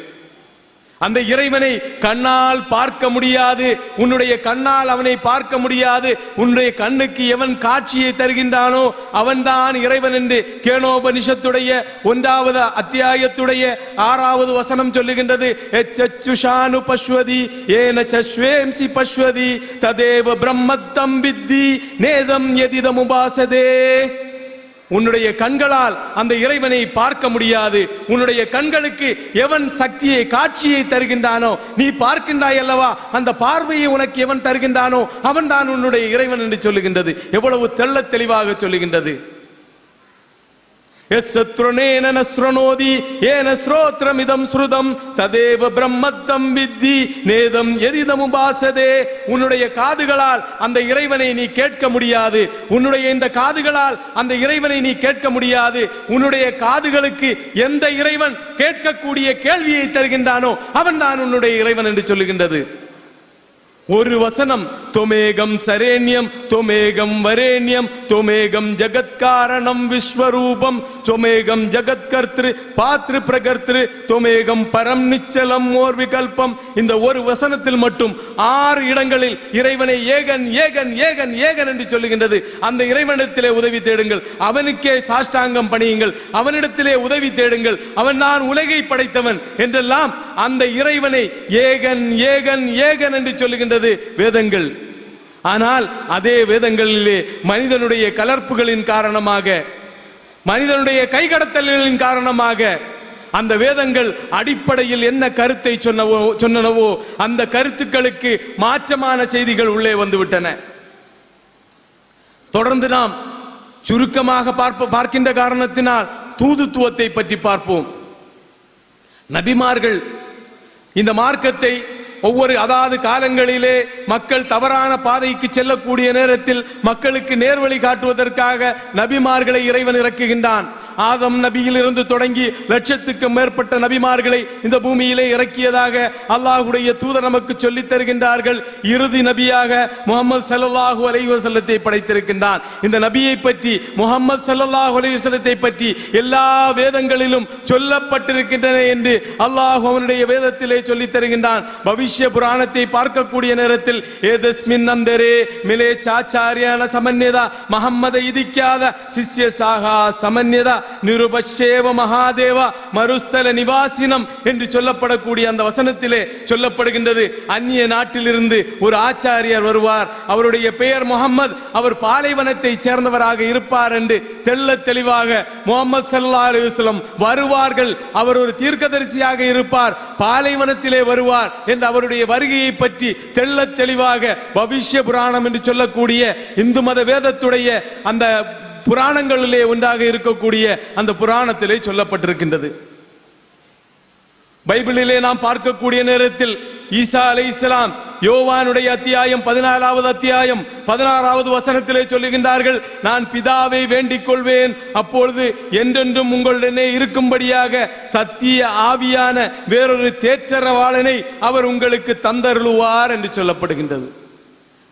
அந்த இறைவனை கண்ணால் பார்க்க முடியாது. உன்னுடைய கண்ணால் அவனை பார்க்க முடியாது. உன்னுடைய கண்ணுக்கு எவன் காட்சியை தருகின்றானோ அவன்தான் இறைவன் என்று கேனோபனிஷத்துடைய 1வது அத்தியாயத்துடைய 6வது வசனம் சொல்லுகின்றது. எச்சச்சுஷானு பஷ்வதி ஏன சஸ்வேம்சி பஷ்வதி ததேவ பிரம்மத்தம் வித்தி நேதம் யதிதம் உபாசதே. உன்னுடைய கண்களால் அந்த இறைவனை பார்க்க முடியாது. உன்னுடைய கண்களுக்கு எவன் சக்தியை, காட்சியை தருகின்றானோ, நீ பார்க்கின்றாய் அல்லவா, அந்த பார்வையை உனக்கு எவன் தருகின்றானோ அவன் தான் உன்னுடைய இறைவன் என்று சொல்லுகின்றது. எவ்வளவு தெள்ளத் தெளிவாக சொல்லுகின்றது. உன்னுடைய காதுகளால் அந்த இறைவனை நீ கேட்க முடியாது. உன்னுடைய இந்த காதுகளால் அந்த இறைவனை நீ கேட்க முடியாது. உன்னுடைய காதுகளுக்கு எந்த இறைவன் கேட்கக்கூடிய கேள்வியை தருகின்றானோ அவன் தான் உன்னுடைய இறைவன் என்று சொல்லுகின்றது. ஒரு வசனம், தொமேகம் சரேண்யம் தொமேகம் வரேண்யம் தொமேகம் ஜகத்காரணம் விஸ்வரூபம் தொமேகம் ஜகத்கர்த்திரு பாத்ரு பிரகர்த்திரு தொமேகம் பரம் நிச்சலம் ஓர் விகல்பம். இந்த ஒரு வசனத்தில் மட்டும் 6 இடங்களில் இறைவனை ஏகன் ஏகன் ஏகன் ஏகன் என்று சொல்லுகின்றது. அந்த இறைவனிடத்திலே உதவி தேடுங்கள், அவனுக்கே சாஷ்டாங்கம் பணியுங்கள், அவனிடத்திலே உதவி தேடுங்கள், அவன் தான் உலகை படைத்தவன் என்றெல்லாம் அந்த இறைவனை ஏகன் ஏகன் ஏகன் என்று சொல்லுகின்றது வேதங்கள். ஆனால் அதே வேதங்களிலே மனிதனுடைய கலர்ப்புகளின் காரணமாக மனிதனுடைய கைகடத்தல்களின் காரணமாக அந்த வேதங்கள் அடிப்படையில் என்ன கருத்தை சொன்னனவோ அந்த கருத்துக்களுக்கு மாற்றமான செய்திகள் உள்ளே வந்துவிட்டன. தொடர்ந்து நாம் சுருக்கமாக பார்க்கின்ற காரணத்தினால் தூதுத்துவத்தை பற்றி பார்ப்போம். நபிமார்கள் இந்த மார்க்கத்தை அதாவது காலங்களிலே மக்கள் தவறான பாதைக்கு செல்லக்கூடிய நேரத்தில் மக்களுக்கு நேர்வழி காட்டுவதற்காக நபிமார்களை இறைவன் இறக்குகின்றான். ஆதம் நபியிலிருந்து தொடங்கி லட்சத்துக்கு மேற்பட்ட நபிமார்களை இந்த பூமியிலே இறக்கியதாக அல்லாஹ்வுடைய தூதர் நமக்கு சொல்லித் தருகின்றார்கள். இறுதி நபியாக முஹம்மது ஸல்லல்லாஹு அலைஹி வஸல்லத்தை படைத்திருக்கின்றான். இந்த நபியை பற்றி, முஹம்மது ஸல்லல்லாஹு அலைஹி வஸல்லத்தை பற்றி எல்லா வேதங்களிலும் சொல்லப்பட்டிருக்கின்றன என்று அல்லாஹ் அவனுடைய வேதத்திலே சொல்லித் தருகின்றான். பவிஷ்ய புராணத்தை பார்க்கக்கூடிய நேரத்தில் ஏதஸ்மின் அந்தரே மிலே சாச்சாரியான சமன்யதா முஹம்மதை இதிக்காத சிஷ்ய சாகா சமன்யதா நிருபஷேவ மகாதேவா மருஸ்தல நிவாசினம் என்று சொல்லப்படக்கூடிய அந்த வசனத்திலே சொல்லப்படுகின்றது. அந்நிய நாட்டிலிருந்து ஒரு ஆச்சாரியர் வருவார், அவருடைய பெயர் முஹம்மது, அவர் பாலைவனத்தை சேர்ந்தவராக இருப்பார் என்று தெள்ள தெளிவாக முஹம்மது ஸல்லல்லாஹு அலைஹி வஸல்லம் வருவார்கள். அவர் ஒரு தீர்க்கதரிசியாக இருப்பார், பாலைவனத்திலே வருவார் என்று அவருடைய வருகையை பற்றி தெள்ள தெளிவாக பவிஷ்ய புராணம் என்று சொல்லக்கூடிய இந்து மத வேதத்துடைய அந்த புராணங்களிலே ஒன்றாக இருக்கக்கூடிய அந்த புராணத்திலே சொல்லப்பட்டிருக்கின்றது. பைபிளிலே நாம் பார்க்கக்கூடிய நேரத்தில் ஈசா அலைஹிஸ்ஸலாம் யோவானுடைய அத்தியாயம் 14வது அத்தியாயம் 16வது வசனத்திலே சொல்லுகின்றார்கள், நான் பிதாவை வேண்டிக் கொள்வேன், அப்பொழுது என்றென்றும் உங்களுடனே இருக்கும்படியாக சத்திய ஆவியான வேறொரு தேற்றரவாளனை அவர் உங்களுக்கு தந்தருளுவார் என்று சொல்லப்படுகின்றது.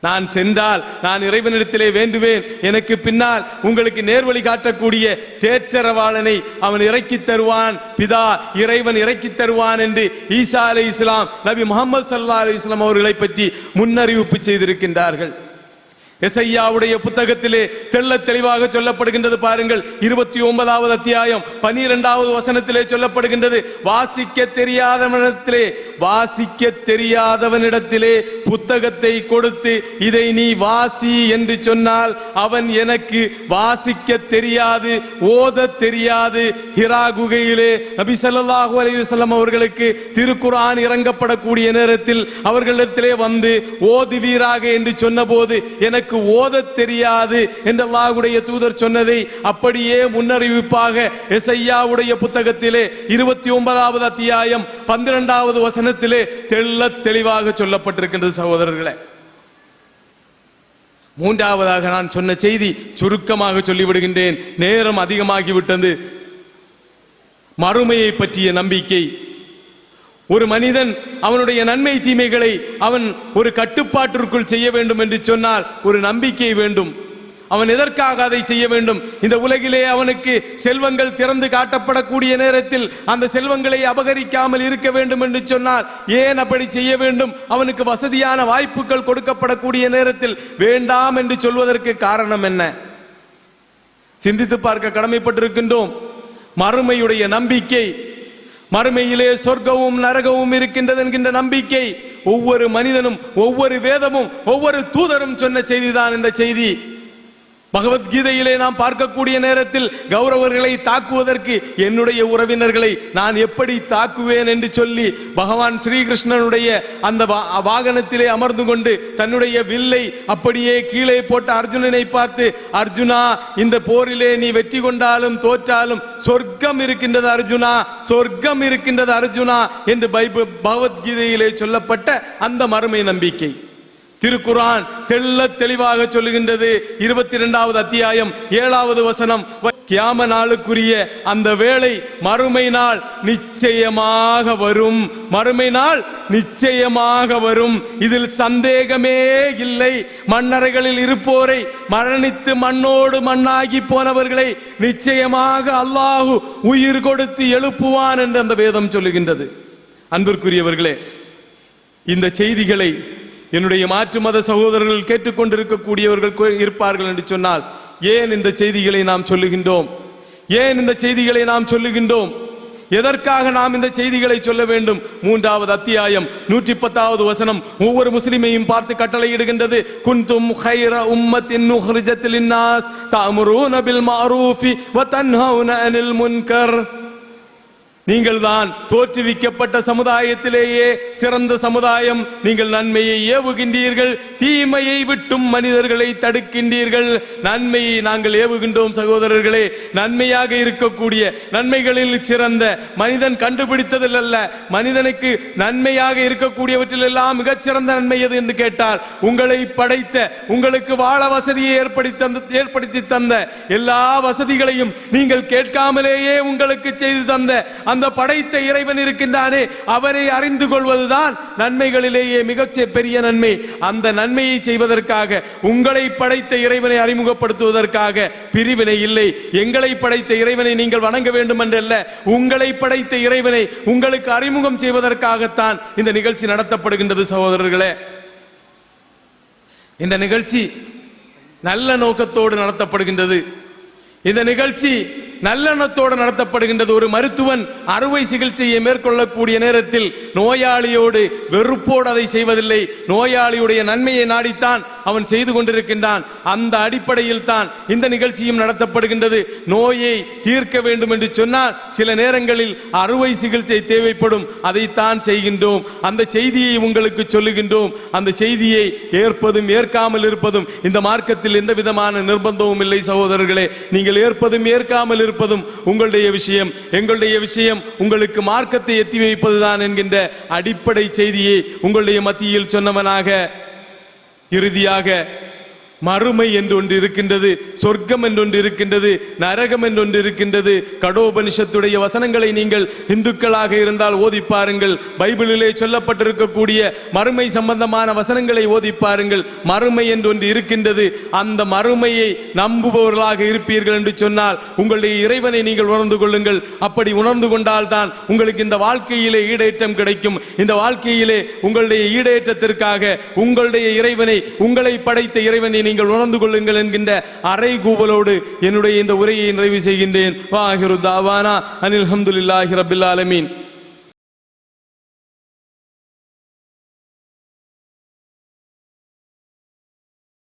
நான் சென்றால் நான் இறைவனிடத்திலே வேண்டுவேன், எனக்கு பின்னால் உங்களுக்கு நேர்வழி காட்டக்கூடிய தேற்றரவாளனை அவன் இறக்கி தருவான், பிதா இறைவன் இறக்கி தருவான் என்று ஈசா அலைஹிஸ்ஸலாம் நபி முஹம்மது ஸல்லல்லாஹு அலைஹி வஸல்லம் அவர்களை பற்றி முன்னறிவிப்பு செய்திருக்கின்றார்கள். எசையாவுடைய புத்தகத்திலே தெள்ள தெளிவாக சொல்லப்படுகின்றது. பாருங்கள், 29வது அத்தியாயம் 12வது வசனத்திலே சொல்லப்படுகின்றது, வாசிக்க தெரியாதவனிடத்திலே புத்தகத்தை கொடுத்து இதை நீ வாசி என்று சொன்னால் அவன் எனக்கு வாசிக்க தெரியாது, ஓத தெரியாது. ஹிரா குகையிலே நபி ஸல்லல்லாஹு அலைஹி வஸல்லம் அவர்களுக்கு திருக்குர்ஆன் இறங்கப்படக்கூடிய நேரத்தில் அவர்களிடத்திலே வந்து ஓதுவீராக என்று சொன்னபோது எனக்கு ஓத தெரியாது என்று அல்லாஹ்வுடைய தூதர் சொன்னதை அப்படியே முன்னறிவிப்பாக எசையாவுடைய புத்தகத்திலே 29வது அத்தியாயம் 12வது வசனத்திலே தெள்ள தெளிவாக சொல்லப்பட்டிருக்கின்றது. சகோதரர்களே, மூன்றாவதாக நான் சொன்ன செய்தி சுருக்கமாக சொல்லிவிடுகின்றேன், நேரம் அதிகமாகிவிட்டது. மறுமையை பற்றிய நம்பிக்கை. ஒரு மனிதன் அவனுடைய நன்மை தீமைகளை அவன் ஒரு கட்டுப்பாட்டிற்குள் செய்ய வேண்டும் என்று சொன்னால் ஒரு நம்பிக்கை வேண்டும். அவன் எதற்காக அதை செய்ய வேண்டும்? இந்த உலகிலே அவனுக்கு செல்வங்கள் திறந்து காட்டப்படக்கூடிய நேரத்தில் அந்த செல்வங்களை அபகரிக்காமல் இருக்க வேண்டும் என்று சொன்னால் ஏன் அப்படி செய்ய வேண்டும்? அவனுக்கு வசதியான வாய்ப்புகள் கொடுக்கப்படக்கூடிய நேரத்தில் வேண்டாம் என்று சொல்வதற்கு காரணம் என்ன? சிந்தித்து பார்க்க கடமைப்பட்டிருக்கின்றோம். மறுமையுடைய நம்பிக்கை, மறுமையிலே சொர்க்கமும் நரகமும் இருக்கின்றது என்கின்ற நம்பிக்கை ஒவ்வொரு மனிதனும், ஒவ்வொரு வேதமும், ஒவ்வொரு தூதரும் சொன்ன செய்திதான் இந்த செய்தி. பகவத்கீதையிலே நாம் பார்க்கக்கூடிய நேரத்தில் கௌரவர்களை தாக்குவதற்கு என்னுடைய உறவினர்களை நான் எப்படி தாக்குவேன் என்று சொல்லி பகவான் ஸ்ரீகிருஷ்ணனுடைய அந்த வாகனத்திலே அமர்ந்து கொண்டு தன்னுடைய வில்லை அப்படியே கீழே போட்ட அர்ஜுனனை பார்த்து, அர்ஜுனா, இந்த போரிலே நீ வெற்றி கொண்டாலும் தோற்றாலும் சொர்க்கம் இருக்கின்றது அர்ஜுனா, சொர்க்கம் இருக்கின்றது அர்ஜுனா என்று பகவத்கீதையிலே சொல்லப்பட்ட அந்த மறுமை நம்பிக்கை திருக்குர்ஆன் தெள்ள தெளிவாக சொல்லுகின்றது. 22வது அத்தியாயம் 7வது வசனம், கியாம நாளுக்குரிய அந்த வேளை மறுமை நாள் நிச்சயமாக வரும், மறுமை நாள் நிச்சயமாக வரும், இதில் சந்தேகமே இல்லை. மண்ணறைகளில் இருப்போரை, மரணித்து மண்ணோடு மண்ணாகி போனவர்களை நிச்சயமாக அல்லாஹ் உயிர் கொடுத்து எழுப்புவான் என்று அந்த வேதம் சொல்லுகின்றது. அன்பிற்குரியவர்களே, இந்த செய்திகளை என்னுடைய மாற்று மத சகோதரர்கள் கேட்டுக்கொண்டிருக்கக்கூடியவர்கள் இருப்பார்கள் என்று சொன்னால் ஏன் இந்த செய்திகளை நாம் சொல்லுகின்றோம்? ஏன் இந்த செய்திகளை நாம் சொல்லுகின்றோம்? எதற்காக நாம் இந்த செய்திகளை சொல்ல வேண்டும்? 3வது அத்தியாயம் 110வது வசனம் ஒவ்வொரு முஸ்லிமையும் பார்த்து கட்டளையிடுகின்றது. குன்தும் கைர உம்மத்தின் உஹ்ரிஜத் லின்னாஸ் தஅமுரூன பில் மஅரூஃபி வ தன்ஹவுன அனில் முன்கர். நீங்கள் தான் தோற்றுவிக்கப்பட்ட சமுதாயத்திலேயே சிறந்த சமுதாயம். நீங்கள் நன்மையை ஏவுகின்றீர்கள், தீமையை விட்டும் மனிதர்களை தடுக்கின்றீர்கள். நன்மையை நாங்கள் ஏவுகின்றோம் சகோதரர்களே. நன்மையாக இருக்கக்கூடிய நன்மைகளில் சிறந்த மனிதன் கண்டுபிடித்ததில் அல்ல, மனிதனுக்கு நன்மையாக இருக்கக்கூடியவற்றில் எல்லாம் மிகச்சிறந்த நன்மை எது என்று கேட்டால், உங்களை படைத்த, உங்களுக்கு வாழ வசதியை ஏற்படுத்தி தந்த, எல்லா வசதிகளையும் நீங்கள் கேட்காமலேயே உங்களுக்கு செய்து தந்த அந்த படைத்த இறைவன் இருக்கின்றானே, அவரை அறிந்து கொள்வதுதான் நன்மைகளிலேயே மிகச் பெரிய நன்மை. அந்த நன்மையை செய்வதற்காக, உங்களை படைத்த இறைவனை அறிமுகப்படுத்துவதற்காக பிரிவினை இல்லை. எங்களை படைத்த இறைவனை நீங்கள் வணங்க வேண்டும் என்றல்ல, உங்களை படைத்த இறைவனை உங்களுக்கு அறிமுகம் செய்வதற்காகத்தான் இந்த நிகழ்ச்சி நடத்தப்படுகின்றது சகோதரர்களே. இந்த நிகழ்ச்சி நல்ல நோக்கத்தோடு நடத்தப்படுகின்றது. இந்த நிகழ்ச்சி நல்லெண்ணத்தோடு நடத்தப்படுகின்றது. ஒரு மருத்துவன் அறுவை சிகிச்சையை மேற்கொள்ளக்கூடிய நேரத்தில் நோயாளியோடு வெறுப்போடு அதை செய்வதில்லை, நோயாளியுடைய நன்மையை நாடித்தான் அவன் செய்து கொண்டிருக்கின்றான். அந்த அடிப்படையில் தான் இந்த நிகழ்ச்சியும் நடத்தப்படுகின்றது. நோயை தீர்க்க வேண்டும் என்று சொன்னால் சில நேரங்களில் அறுவை சிகிச்சை தேவைப்படும், அதைத்தான் செய்கின்றோம். அந்த செய்தியை உங்களுக்கு சொல்லுகின்றோம். அந்த செய்தியை ஏற்பதும் ஏற்காமல் இருப்பதும் இந்த மார்க்கத்தில் எந்த விதமான நிர்பந்தமும் இல்லை சகோதரர்களே. நீங்கள் ஏற்பதும் ஏற்காமல் இருப்பதும் உங்களுடைய விஷயம். எங்களுடைய விஷயம் உங்களுக்கு மார்க்கத்தை எத்தி வைப்பதுதான் என்கின்ற அடிப்படை செய்தியை உங்களுடைய மத்தியில் சொன்னவனாக, இறுதியாக மறுமை என்று ஒன்று இருக்கின்றது, சொர்க்கம் என்று ஒன்று இருக்கின்றது, நரகம் என்று ஒன்று இருக்கின்றது. கடோபனிஷத்துடைய வசனங்களை நீங்கள் இந்துக்களாக இருந்தால் ஓதி பாருங்கள். பைபிளிலே சொல்லப்பட்டிருக்கக்கூடிய மறுமை சம்பந்தமான வசனங்களை ஓதி பாருங்கள். மறுமை என்று ஒன்று இருக்கின்றது. அந்த மறுமையை நம்புபவர்களாக இருப்பீர்கள் என்று சொன்னால் உங்களுடைய இறைவனை நீங்கள் உணர்ந்து கொள்ளுங்கள். அப்படி உணர்ந்து கொண்டால் தான் உங்களுக்கு இந்த வாழ்க்கையிலே ஈடேற்றம் கிடைக்கும். இந்த வாழ்க்கையிலே உங்களுடைய ஈடேற்றத்திற்காக உங்களுடைய இறைவனை, உங்களை படைத்த இறைவனை நீங்கள் உணர்ந்து கொள்ளுங்கள் என்கின்ற அறை கூவலோடு என்னுடைய இந்த உரையை நிறைவு செய்கின்றேன். வாஹிரு தாவானா அனில் ஹம்துலில்லாஹி ரப்பில் ஆலமீன்.